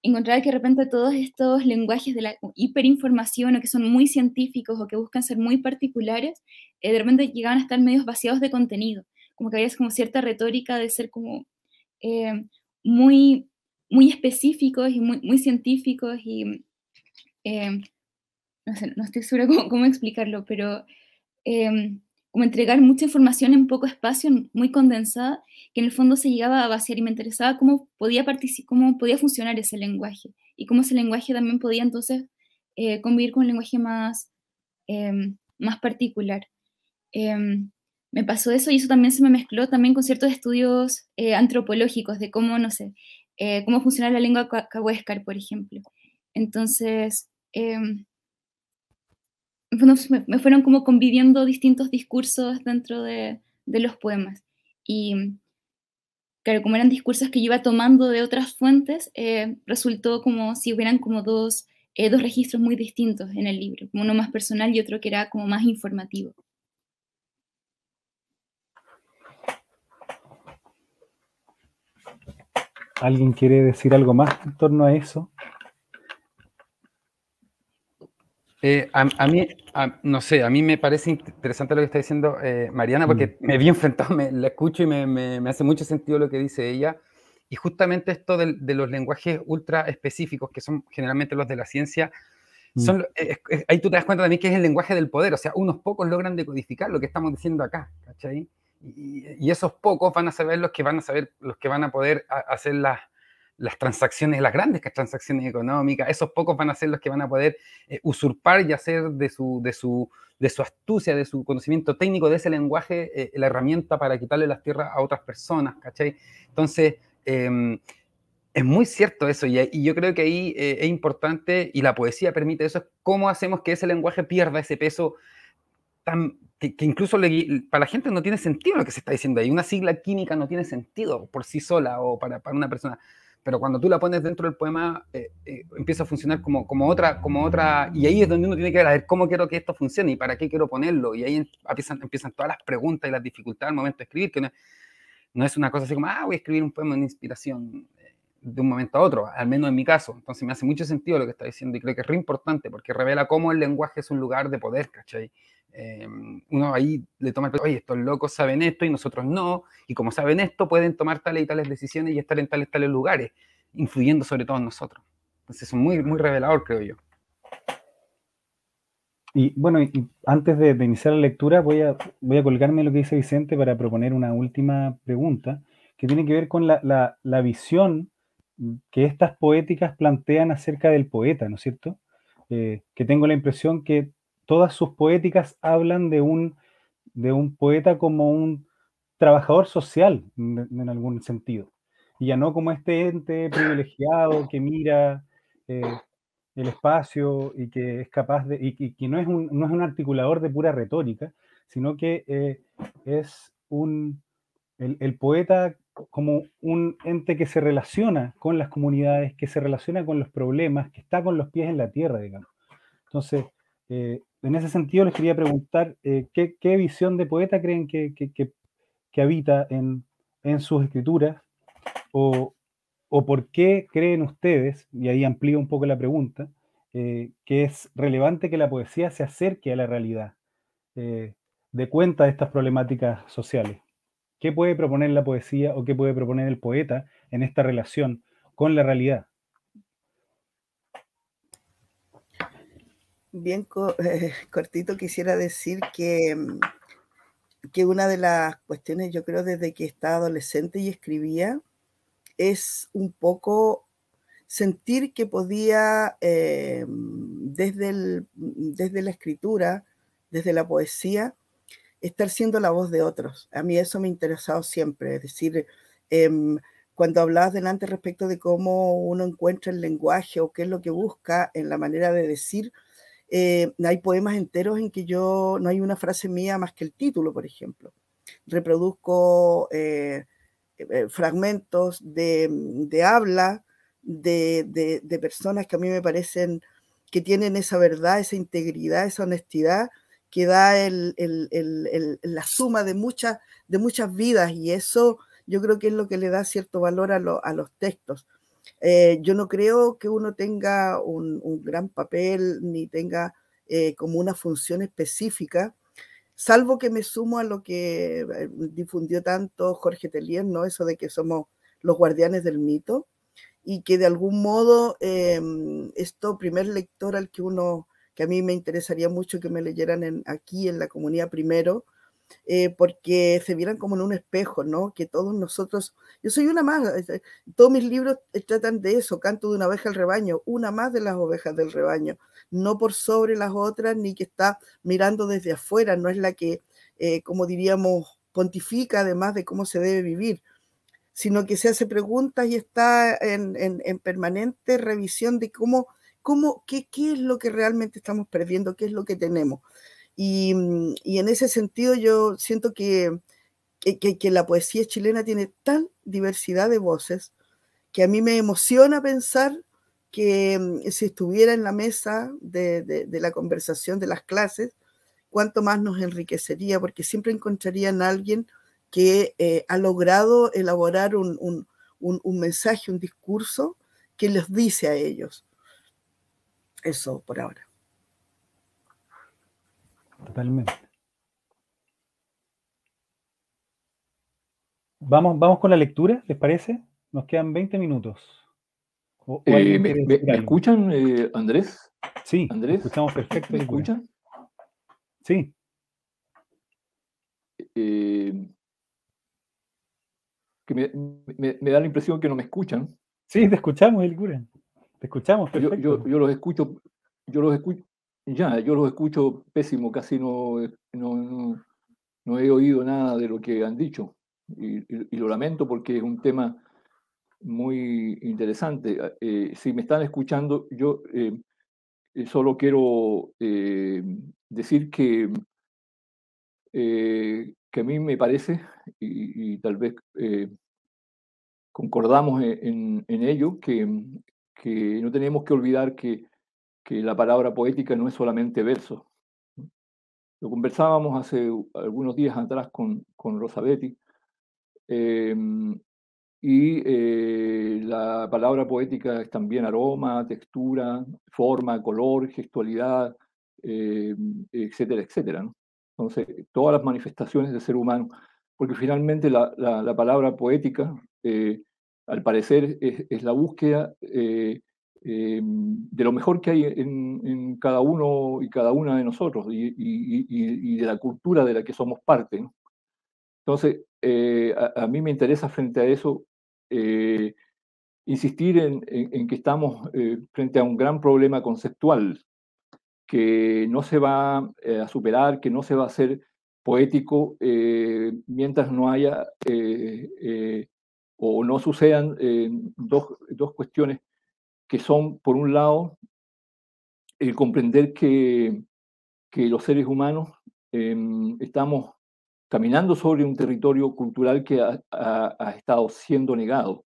encontraba que de repente todos estos lenguajes de la hiperinformación, o que son muy científicos, o que buscan ser muy particulares, de repente llegaban a estar medios vaciados de contenido, como que había como cierta retórica de ser como muy, muy específicos y muy científicos, y no sé, no estoy segura cómo explicarlo, pero como entregar mucha información en poco espacio, muy condensada, que en el fondo se llegaba a vaciar, y me interesaba cómo podía funcionar ese lenguaje, y cómo ese lenguaje también podía entonces convivir con un lenguaje más particular. Me pasó eso, y eso también se me mezcló también con ciertos estudios antropológicos de cómo, no sé, cómo funciona la lengua cahuéscar, por ejemplo. Entonces, me fueron como conviviendo distintos discursos dentro de los poemas. Y claro, como eran discursos que yo iba tomando de otras fuentes, resultó como si hubieran como dos registros muy distintos en el libro, como uno más personal y otro que era como más informativo. ¿Alguien quiere decir algo más en torno a eso? A mí, no sé, a mí me parece interesante lo que está diciendo Mariana, porque me vi enfrentado, la escucho y me hace mucho sentido lo que dice ella. Y justamente esto de los lenguajes ultra específicos, que son generalmente los de la ciencia, ahí tú te das cuenta también que es el lenguaje del poder. O sea, unos pocos logran decodificar lo que estamos diciendo acá, ¿cachai? Y esos pocos van a saber los que van a poder hacer las transacciones, las grandes transacciones económicas. Esos pocos van a ser los que van a poder usurpar y hacer de su astucia, de su conocimiento técnico de ese lenguaje, la herramienta para quitarle las tierras a otras personas, ¿cachai? Entonces, es muy cierto eso, y yo creo que ahí es importante, y la poesía permite eso, es cómo hacemos que ese lenguaje pierda ese peso que incluso para la gente no tiene sentido lo que se está diciendo ahí. Una sigla química no tiene sentido por sí sola o para una persona, pero cuando tú la pones dentro del poema, empieza a funcionar como otra, y ahí es donde uno tiene que ver, a ver, cómo quiero que esto funcione y para qué quiero ponerlo, y ahí empiezan todas las preguntas y las dificultades al momento de escribir, que no es una cosa así como, voy a escribir un poema de inspiración de un momento a otro, al menos en mi caso. Entonces me hace mucho sentido lo que está diciendo y creo que es re importante porque revela cómo el lenguaje es un lugar de poder, ¿cachai? Uno ahí le toma el, oye, estos locos saben esto y nosotros no, y como saben esto pueden tomar tales y tales decisiones y estar en tales lugares, influyendo sobre todo en nosotros. Entonces es muy, muy revelador, creo yo. Y bueno, y antes de iniciar la lectura, voy a colgarme lo que dice Vicente para proponer una última pregunta que tiene que ver con la visión que estas poéticas plantean acerca del poeta, ¿no es cierto? Que tengo la impresión que todas sus poéticas hablan de un poeta como un trabajador social, en algún sentido, y ya no como este ente privilegiado que mira el espacio y que es capaz de, y que no es un articulador de pura retórica, sino que es el poeta como un ente que se relaciona con las comunidades, que se relaciona con los problemas, que está con los pies en la tierra, digamos. Entonces, en ese sentido les quería preguntar, ¿qué visión de poeta creen que habita en sus escrituras? ¿O por qué creen ustedes, y ahí amplío un poco la pregunta, que es relevante que la poesía se acerque a la realidad, dé cuenta de estas problemáticas sociales? ¿Qué puede proponer la poesía o qué puede proponer el poeta en esta relación con la realidad? Bien cortito quisiera decir que una de las cuestiones, yo creo, desde que estaba adolescente y escribía, es un poco sentir que podía, desde la escritura, desde la poesía, estar siendo la voz de otros. A mí eso me ha interesado siempre, es decir, cuando hablabas delante respecto de cómo uno encuentra el lenguaje o qué es lo que busca en la manera de decir, hay poemas enteros en que no hay una frase mía más que el título, por ejemplo. Reproduzco fragmentos de habla de personas que a mí me parecen que tienen esa verdad, esa integridad, esa honestidad que da la suma de muchas vidas, y eso yo creo que es lo que le da cierto valor a los textos. Yo no creo que uno tenga un gran papel ni tenga como una función específica, salvo que me sumo a lo que difundió tanto Jorge Telier, ¿no? Eso de que somos los guardianes del mito, y que de algún modo esto, primer lector al que a mí me interesaría mucho que me leyeran aquí en la comunidad primero, porque se vieran como en un espejo, ¿no? Que todos nosotros, yo soy una más, todos mis libros tratan de eso, canto de una oveja al rebaño, una más de las ovejas del rebaño, no por sobre las otras, ni que está mirando desde afuera, no es la que, como diríamos, pontifica además de cómo se debe vivir, sino que se hace preguntas y está en permanente revisión de qué es lo que realmente estamos perdiendo, qué es lo que tenemos. Y en ese sentido yo siento que la poesía chilena tiene tal diversidad de voces que a mí me emociona pensar que si estuviera en la mesa de la conversación de las clases, cuánto más nos enriquecería, porque siempre encontrarían a alguien que ha logrado elaborar un mensaje, un discurso que les dice a ellos. Eso por ahora. Totalmente. Vamos con la lectura, ¿les parece? Nos quedan 20 minutos. ¿O alguien quiere decir ¿Me algo? escuchan, Andrés? Sí, Andrés, escuchamos perfecto. ¿me escuchan? Sí. Que me da la impresión que no me escuchan. Sí, te escuchamos, el cura. Te escuchamos perfecto. Yo los escucho, yo los escucho pésimo, casi no he oído nada de lo que han dicho. Y lo lamento porque es un tema muy interesante. Si me están escuchando, yo solo quiero decir que a mí me parece, y tal vez concordamos en ello, que no tenemos que olvidar que la palabra poética no es solamente verso. Lo conversábamos hace algunos días atrás con Rosabetti, y la palabra poética es también aroma, textura, forma, color, gestualidad, etcétera, etcétera, ¿no? Entonces, todas las manifestaciones del ser humano, porque finalmente la palabra poética, al parecer, es la búsqueda de lo mejor que hay en cada uno y cada una de nosotros y de la cultura de la que somos parte, ¿no? Entonces, a mí me interesa frente a eso insistir en que estamos frente a un gran problema conceptual que no se va a superar, que no se va a hacer poético mientras no haya o no sucedan dos cuestiones que son, por un lado, el comprender que los seres humanos estamos caminando sobre un territorio cultural que ha estado siendo negado.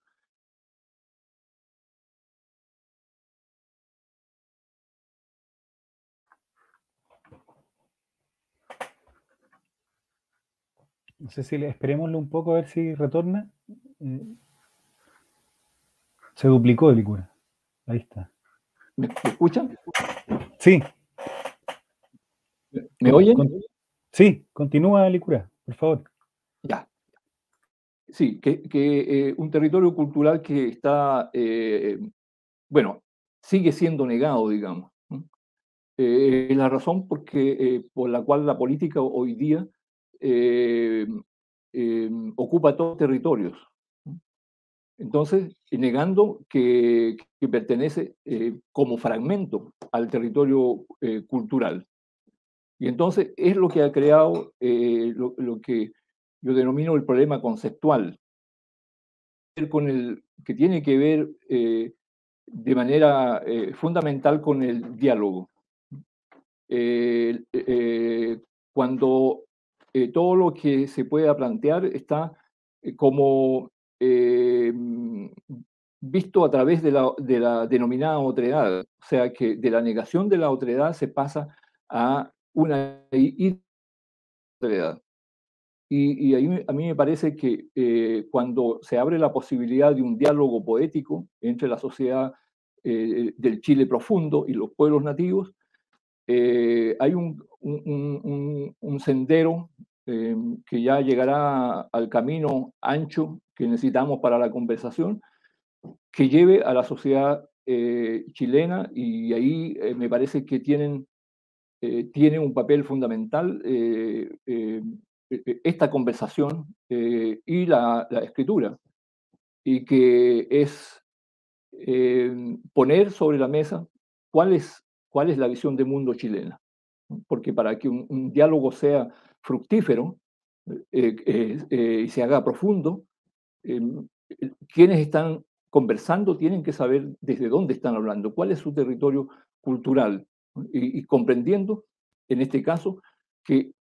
No sé si esperémoslo un poco a ver si retorna. Se duplicó de Licura. Ahí está. ¿Me escuchan? Sí. ¿Me oyen? Sí, continúa Licura, por favor. Ya. Sí, que un territorio cultural que está, bueno, sigue siendo negado, digamos, ¿no? Es la razón por la cual la política hoy día ocupa todos los territorios, ¿no? Entonces, negando que pertenece como fragmento al territorio cultural. Y entonces es lo que ha creado lo que yo denomino el problema conceptual, que tiene que ver de manera fundamental con el diálogo. Cuando todo lo que se pueda plantear está como visto a través de la denominada otredad, o sea que de la negación de la otredad se pasa a una otredad. Y a mí me parece que cuando se abre la posibilidad de un diálogo poético entre la sociedad del Chile profundo y los pueblos nativos, hay un sendero que ya llegará al camino ancho que necesitamos para la conversación, que lleve a la sociedad chilena, y ahí me parece que tiene un papel fundamental esta conversación y la escritura, y que es poner sobre la mesa cuál es la visión de mundo chilena. Porque para que un diálogo sea fructífero y se haga profundo, quienes están conversando tienen que saber desde dónde están hablando, cuál es su territorio cultural, y comprendiendo, en este caso, que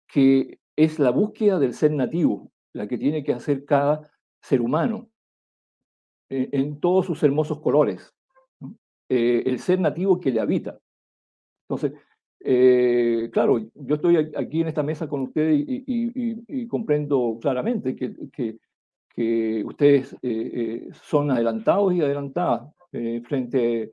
es la búsqueda del ser nativo la que tiene que hacer cada ser humano en todos sus hermosos colores, ¿no? El ser nativo que le habita. Entonces, claro, yo estoy aquí en esta mesa con ustedes y comprendo claramente que ustedes son adelantados y adelantadas frente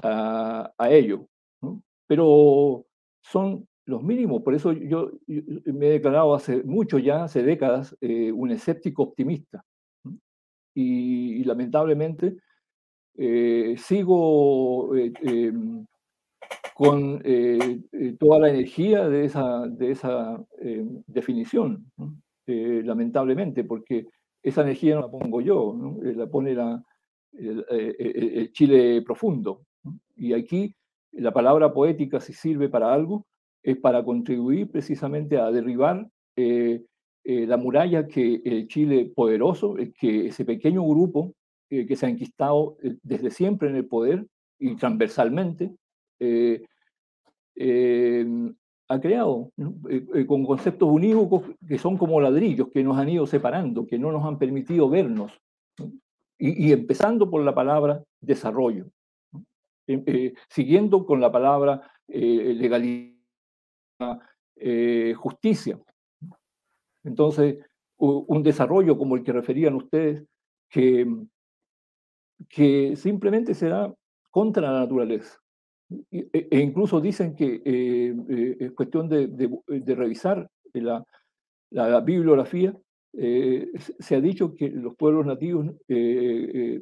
a ello, ¿no? Pero son los mínimos. Por eso yo me he declarado hace mucho ya, hace décadas, un escéptico optimista, ¿no? Y lamentablemente sigo con toda la energía de esa definición, ¿no? Lamentablemente, porque esa energía no la pongo yo, ¿no? La pone el Chile profundo, ¿no? Y aquí la palabra poética, si sirve para algo, es para contribuir precisamente a derribar la muralla que el Chile poderoso, que ese pequeño grupo que se ha enquistado desde siempre en el poder y transversalmente, eh, eh, ha creado, ¿no? Con conceptos unívocos que son como ladrillos que nos han ido separando, que no nos han permitido vernos, ¿no? y empezando por la palabra desarrollo, ¿no? Siguiendo con la palabra legalidad, justicia. Entonces, un desarrollo como el que referían ustedes, que simplemente se da contra la naturaleza. E incluso dicen que es cuestión de revisar la bibliografía. Se ha dicho que los pueblos nativos, que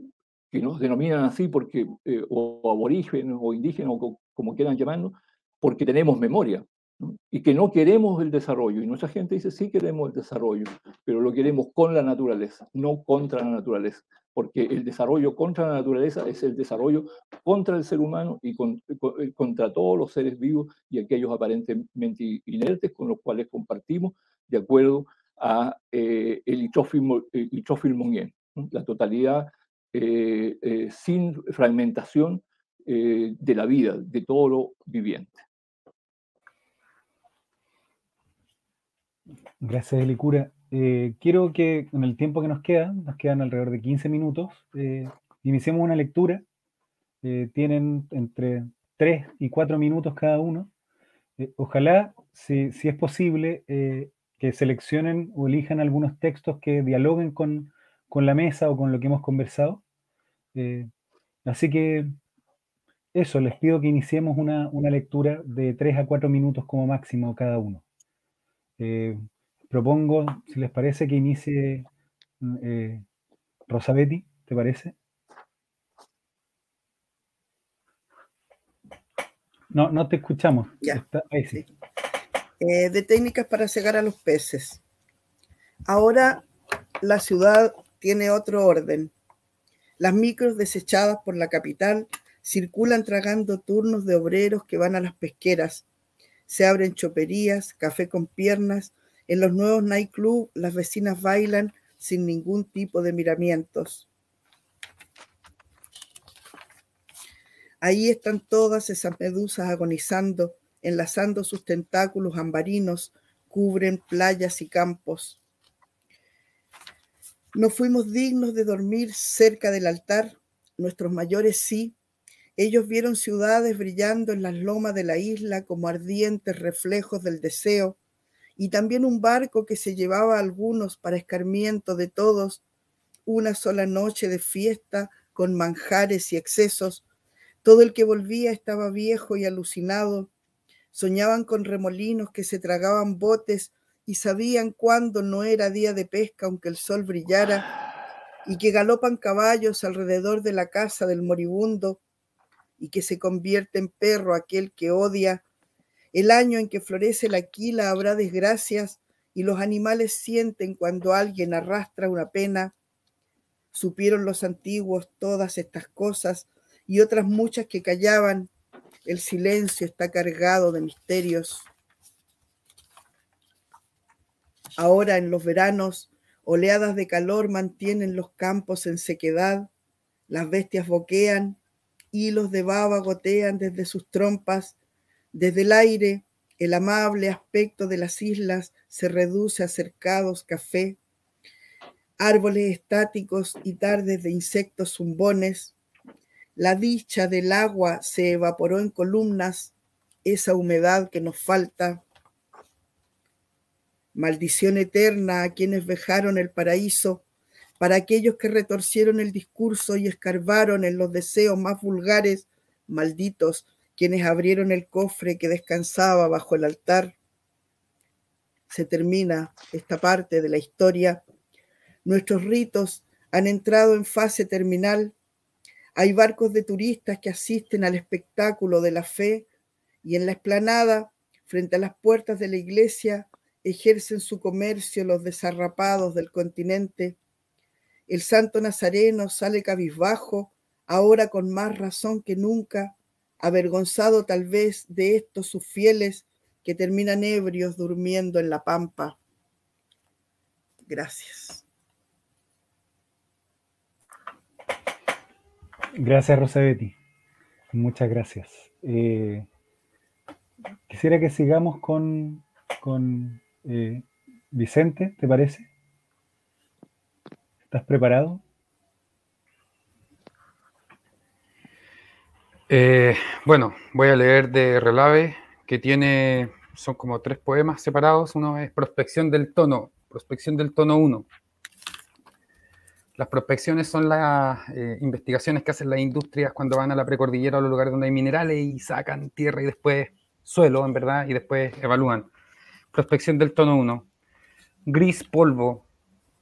nos denominan así porque, o aborígenes o indígenas, o como quieran llamarnos, porque tenemos memoria, ¿no? Y que no queremos el desarrollo. Y nuestra gente dice, sí queremos el desarrollo, pero lo queremos con la naturaleza, no contra la naturaleza. Porque el desarrollo contra la naturaleza es el desarrollo contra el ser humano y contra todos los seres vivos y aquellos aparentemente inertes con los cuales compartimos, de acuerdo a el Itrofil Monien, ¿no? La totalidad sin fragmentación de la vida, de todo lo viviente. Gracias, Elicura. Quiero que en el tiempo que nos quedan alrededor de 15 minutos, iniciemos una lectura. Tienen entre 3 y 4 minutos cada uno. Ojalá, si es posible, que seleccionen o elijan algunos textos que dialoguen con la mesa o con lo que hemos conversado. Así que eso, les pido que iniciemos una lectura de 3 a 4 minutos como máximo cada uno. Propongo, si les parece, que inicie Rosabetti, ¿te parece? No te escuchamos. Ya. Ahí sí. De técnicas para cegar a los peces. Ahora la ciudad tiene otro orden. Las micros desechadas por la capital circulan tragando turnos de obreros que van a las pesqueras. Se abren choperías, café con piernas. En los nuevos nightclubs las vecinas bailan sin ningún tipo de miramientos. Ahí están todas esas medusas agonizando, enlazando sus tentáculos ambarinos, cubren playas y campos. No fuimos dignos de dormir cerca del altar, nuestros mayores sí. Ellos vieron ciudades brillando en las lomas de la isla como ardientes reflejos del deseo, y también un barco que se llevaba a algunos para escarmiento de todos, una sola noche de fiesta con manjares y excesos. Todo el que volvía estaba viejo y alucinado. Soñaban con remolinos que se tragaban botes y sabían cuándo no era día de pesca aunque el sol brillara, y que galopan caballos alrededor de la casa del moribundo y que se convierte en perro aquel que odia. El año en que florece la quila habrá desgracias y los animales sienten cuando alguien arrastra una pena. Supieron los antiguos todas estas cosas y otras muchas que callaban. El silencio está cargado de misterios. Ahora en los veranos, oleadas de calor mantienen los campos en sequedad. Las bestias boquean, hilos de baba gotean desde sus trompas. Desde el aire, el amable aspecto de las islas se reduce a cercados café, árboles estáticos y tardes de insectos zumbones. La dicha del agua se evaporó en columnas, esa humedad que nos falta. Maldición eterna a quienes vejaron el paraíso, para aquellos que retorcieron el discurso y escarbaron en los deseos más vulgares, malditos quienes abrieron el cofre que descansaba bajo el altar. Se termina esta parte de la historia. Nuestros ritos han entrado en fase terminal. Hay barcos de turistas que asisten al espectáculo de la fe y en la explanada, frente a las puertas de la iglesia, ejercen su comercio los desarrapados del continente. El santo nazareno sale cabizbajo, ahora con más razón que nunca, avergonzado tal vez de estos sus fieles que terminan ebrios durmiendo en la pampa. Gracias. Gracias, Rosabetti. Muchas gracias. Quisiera que sigamos con Vicente, ¿te parece? ¿Estás preparado? Bueno, voy a leer de Relave, que son como 3 poemas separados. Uno es Prospección del Tono 1. Las prospecciones son las investigaciones que hacen las industrias cuando van a la precordillera o los lugares donde hay minerales y sacan tierra y después suelo, en verdad, y después evalúan. Prospección del tono 1. Gris polvo,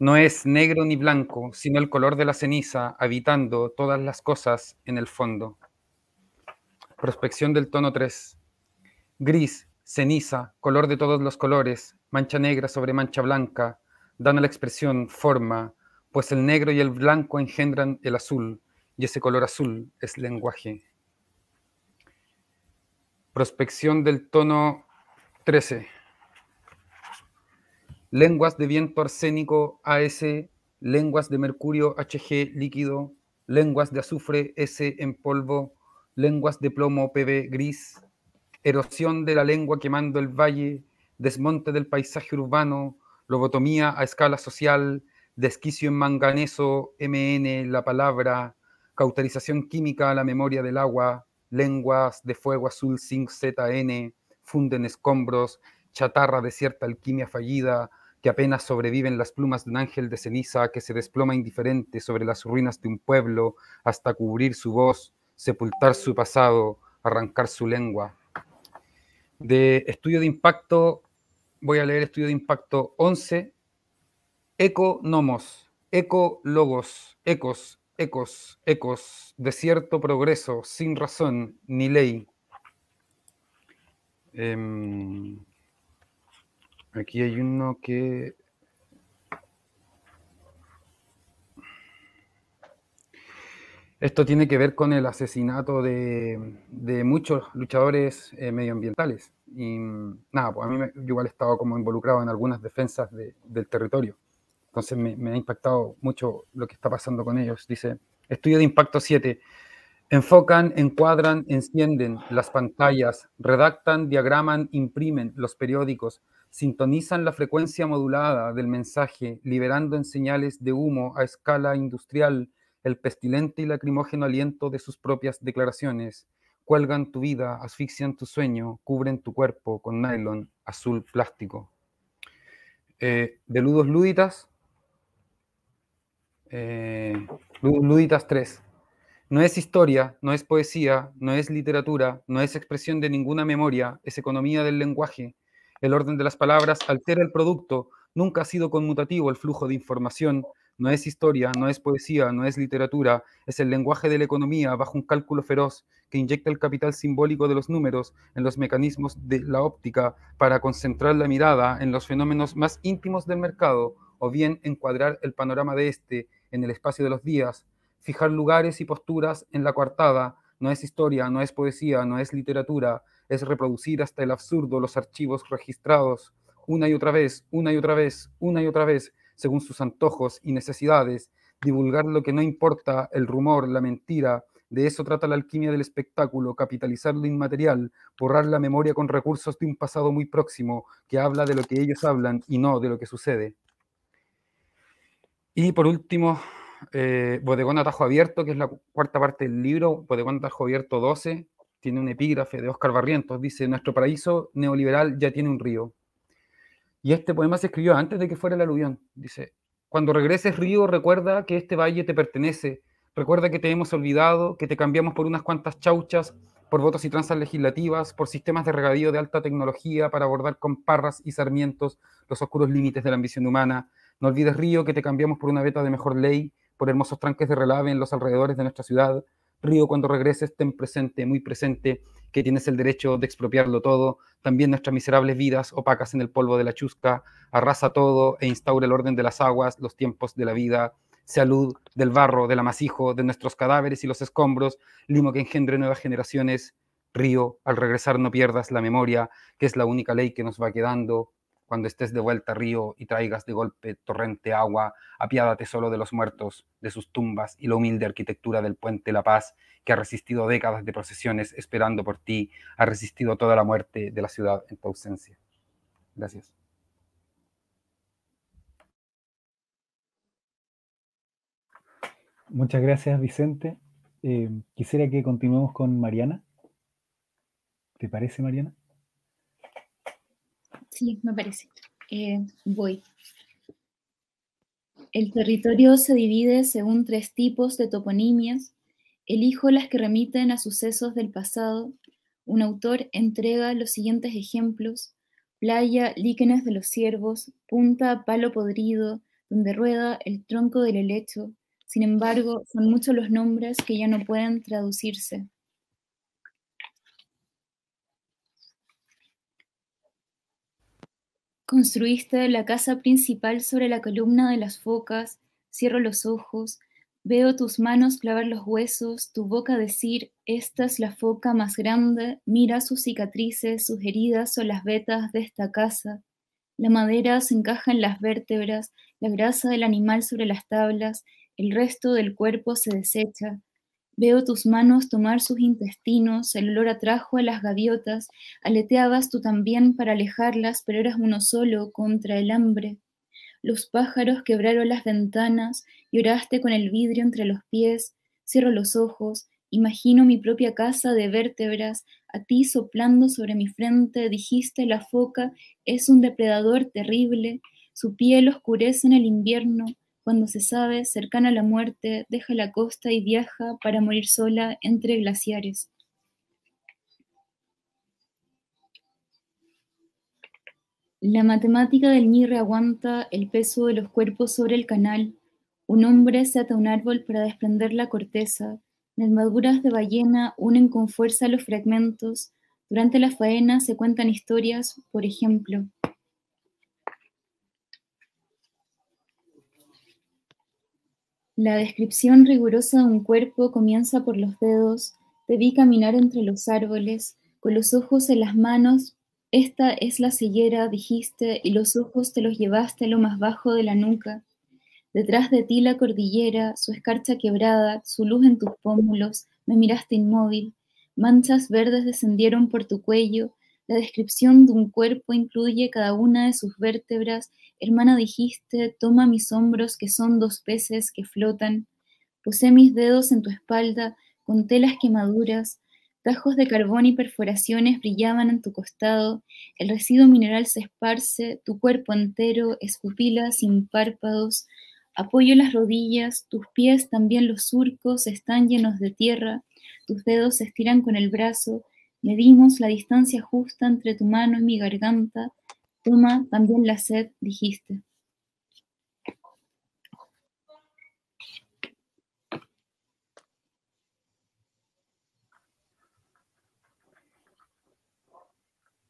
no es negro ni blanco, sino el color de la ceniza, habitando todas las cosas en el fondo. Prospección del tono 3. Gris, ceniza, color de todos los colores, mancha negra sobre mancha blanca, dan a la expresión forma, pues el negro y el blanco engendran el azul, y ese color azul es lenguaje. Prospección del tono 13. Lenguas de viento arsénico AS, lenguas de mercurio HG líquido, lenguas de azufre S en polvo, lenguas de plomo PB gris, erosión de la lengua quemando el valle, desmonte del paisaje urbano, lobotomía a escala social, desquicio en manganeso, MN, la palabra, cauterización química a la memoria del agua, lenguas de fuego azul zinc ZN, funden escombros, chatarra de cierta alquimia fallida, que apenas sobreviven las plumas de un ángel de ceniza que se desploma indiferente sobre las ruinas de un pueblo hasta cubrir su voz, sepultar su pasado, arrancar su lengua. De estudio de impacto, voy a leer estudio de impacto 11, eco-nomos, eco-logos, ecos, desierto, progreso, sin razón ni ley. Aquí hay uno que... Esto tiene que ver con el asesinato de muchos luchadores medioambientales. Y nada, pues a mí yo igual he estado como involucrado en algunas defensas del territorio. Entonces me ha impactado mucho lo que está pasando con ellos. Dice, estudio de impacto 7. Enfocan, encuadran, encienden las pantallas, redactan, diagraman, imprimen los periódicos, sintonizan la frecuencia modulada del mensaje, liberando en señales de humo a escala industrial el pestilente y lacrimógeno aliento de sus propias declaraciones. Cuelgan tu vida, asfixian tu sueño, cubren tu cuerpo con nylon azul plástico. De Ludus Luditas, Luditas 3. No es historia, no es poesía, no es literatura, no es expresión de ninguna memoria, es economía del lenguaje. El orden de las palabras altera el producto, nunca ha sido conmutativo el flujo de información. No es historia, no es poesía, no es literatura, es el lenguaje de la economía bajo un cálculo feroz que inyecta el capital simbólico de los números en los mecanismos de la óptica para concentrar la mirada en los fenómenos más íntimos del mercado, o bien encuadrar el panorama de este en el espacio de los días. Fijar lugares y posturas en la coartada no es historia, no es poesía, no es literatura, es reproducir hasta el absurdo los archivos registrados una y otra vez, una y otra vez, una y otra vez, según sus antojos y necesidades, divulgar lo que no importa, el rumor, la mentira. De eso trata la alquimia del espectáculo, capitalizar lo inmaterial, borrar la memoria con recursos de un pasado muy próximo, que habla de lo que ellos hablan y no de lo que sucede. Y por último, Bodegón Atajo Abierto, que es la cuarta parte del libro, Bodegón Atajo Abierto 12, tiene un epígrafe de Óscar Barrientos, dice, nuestro paraíso neoliberal ya tiene un río. Y este poema se escribió antes de que fuera el aluvión. Dice, cuando regreses río, recuerda que este valle te pertenece, recuerda que te hemos olvidado, que te cambiamos por unas cuantas chauchas, por votos y tranzas legislativas, por sistemas de regadío de alta tecnología para abordar con parras y sarmientos los oscuros límites de la ambición humana. No olvides, río, que te cambiamos por una veta de mejor ley, por hermosos tranques de relave en los alrededores de nuestra ciudad. Río, cuando regreses, ten presente, muy presente, que tienes el derecho de expropiarlo todo. También nuestras miserables vidas, opacas en el polvo de la chusca, arrasa todo e instaura el orden de las aguas, los tiempos de la vida. Sea luz del barro, del amasijo, de nuestros cadáveres y los escombros, limo que engendre nuevas generaciones. Río, al regresar no pierdas la memoria, que es la única ley que nos va quedando. Cuando estés de vuelta, río, y traigas de golpe torrente agua, apiádate solo de los muertos, de sus tumbas y la humilde arquitectura del puente La Paz, que ha resistido décadas de procesiones esperando por ti, ha resistido toda la muerte de la ciudad en tu ausencia. Gracias. Muchas gracias, Vicente. Quisiera que continuemos con Mariana. ¿Te parece, Mariana? Sí, me parece. Voy. El territorio se divide según 3 tipos de toponimias. Elijo las que remiten a sucesos del pasado. Un autor entrega los siguientes ejemplos: playa, líquenes de los ciervos, punta, palo podrido, donde rueda el tronco del helecho. Sin embargo, son muchos los nombres que ya no pueden traducirse. Construiste la casa principal sobre la columna de las focas. Cierro los ojos, veo tus manos clavar los huesos, tu boca decir: esta es la foca más grande. Mira sus cicatrices, sus heridas o las vetas de esta casa. La madera se encaja en las vértebras, la grasa del animal sobre las tablas, el resto del cuerpo se desecha. Veo tus manos tomar sus intestinos, el olor atrajo a las gaviotas, aleteabas tú también para alejarlas, pero eras uno solo contra el hambre. Los pájaros quebraron las ventanas, lloraste con el vidrio entre los pies. Cierro los ojos, imagino mi propia casa de vértebras, a ti soplando sobre mi frente, dijiste: la foca es un depredador terrible, su piel oscurece en el invierno. Cuando se sabe, cercana a la muerte, deja la costa y viaja para morir sola entre glaciares. La matemática del Ñirre aguanta el peso de los cuerpos sobre el canal. Un hombre se ata a un árbol para desprender la corteza. Nervaduras de ballena unen con fuerza los fragmentos. Durante la faena se cuentan historias, por ejemplo. La descripción rigurosa de un cuerpo comienza por los dedos. Te vi caminar entre los árboles, con los ojos en las manos. Esta es la ceguera, dijiste, y los ojos te los llevaste a lo más bajo de la nuca. Detrás de ti la cordillera, su escarcha quebrada, su luz en tus pómulos. Me miraste inmóvil. Manchas verdes descendieron por tu cuello. La descripción de un cuerpo incluye cada una de sus vértebras. Hermana, dijiste, toma mis hombros que son 2 peces que flotan. Posé mis dedos en tu espalda, conté las quemaduras. Tajos de carbón y perforaciones brillaban en tu costado. El residuo mineral se esparce, tu cuerpo entero es pupila sin párpados. Apoyo las rodillas, tus pies, también los surcos, están llenos de tierra. Tus dedos se estiran con el brazo. Medimos la distancia justa entre tu mano y mi garganta. Toma también la sed, dijiste.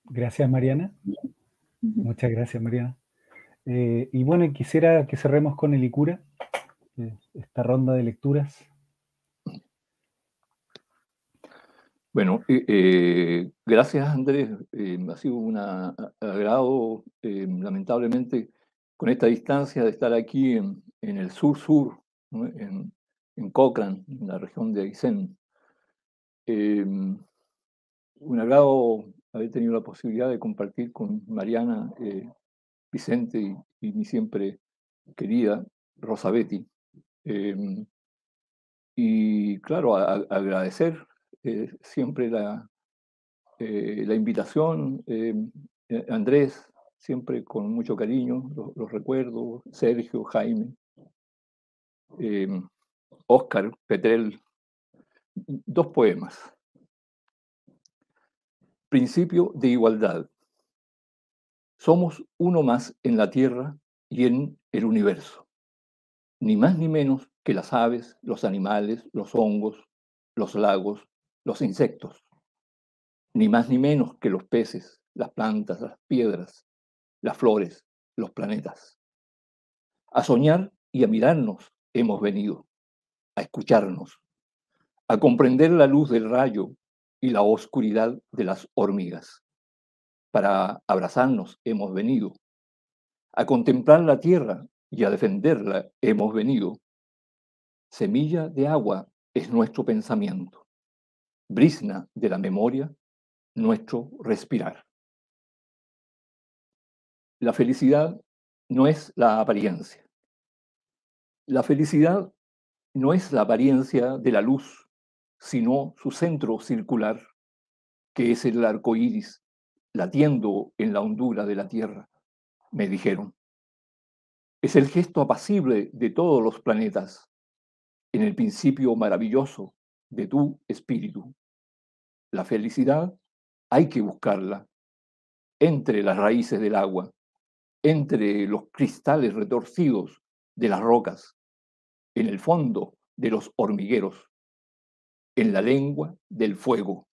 Gracias, Mariana. Muchas gracias, Mariana. Y bueno, quisiera que cerremos con el Icura, esta ronda de lecturas. Bueno, gracias, Andrés. Ha sido un agrado, lamentablemente, con esta distancia de estar aquí en el sur-sur, ¿no? en Cochrane, en la región de Aysén. Un agrado haber tenido la posibilidad de compartir con Mariana, Vicente y mi siempre querida Rosa Betty. Y claro, agradecer siempre la invitación. Andrés, siempre con mucho cariño, los recuerdo. Sergio, Jaime, Óscar, Petrel. 2 poemas. Principio de igualdad. Somos uno más en la Tierra y en el universo. Ni más ni menos que las aves, los animales, los hongos, los lagos, los insectos. Ni más ni menos que los peces, las plantas, las piedras, las flores, los planetas. A soñar y a mirarnos hemos venido, a escucharnos, a comprender la luz del rayo y la oscuridad de las hormigas. Para abrazarnos hemos venido, a contemplar la tierra y a defenderla hemos venido. Semilla de agua es nuestro pensamiento, brizna de la memoria, nuestro respirar. La felicidad no es la apariencia. La felicidad no es la apariencia de la luz sino su centro circular, que es el arco iris, latiendo en la hondura de la tierra, me dijeron. Es el gesto apacible de todos los planetas, en el principio maravilloso de tu espíritu. La felicidad hay que buscarla entre las raíces del agua, entre los cristales retorcidos de las rocas, en el fondo de los hormigueros, en la lengua del fuego,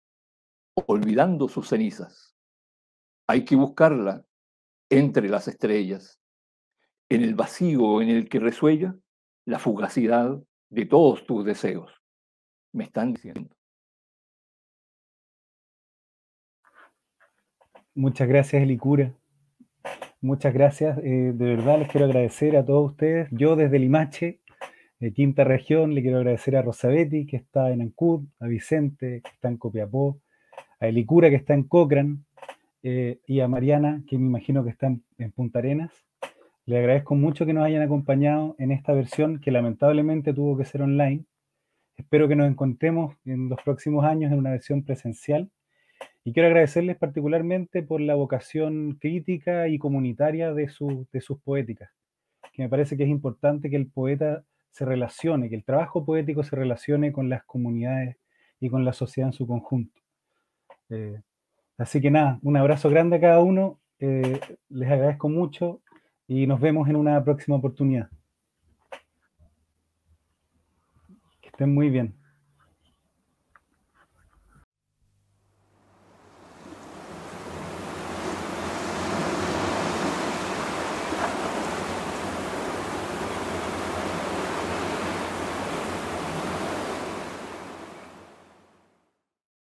olvidando sus cenizas. Hay que buscarla entre las estrellas, en el vacío en el que resuella la fugacidad de todos tus deseos. Me están diciendo. Muchas gracias, Helicura. Muchas gracias. De verdad les quiero agradecer a todos ustedes. Yo desde Limache, Quinta Región, le quiero agradecer a Rosabetti, que está en Ancud, a Vicente, que está en Copiapó, a Helicura, que está en Cochrane, y a Mariana, que me imagino que está en Punta Arenas. Les agradezco mucho que nos hayan acompañado en esta versión que lamentablemente tuvo que ser online. Espero que nos encontremos en los próximos años en una versión presencial. Y quiero agradecerles particularmente por la vocación crítica y comunitaria de sus poéticas, que me parece que es importante que el poeta se relacione, que el trabajo poético se relacione con las comunidades y con la sociedad en su conjunto. Así que nada, un abrazo grande a cada uno, les agradezco mucho y nos vemos en una próxima oportunidad. Que estén muy bien.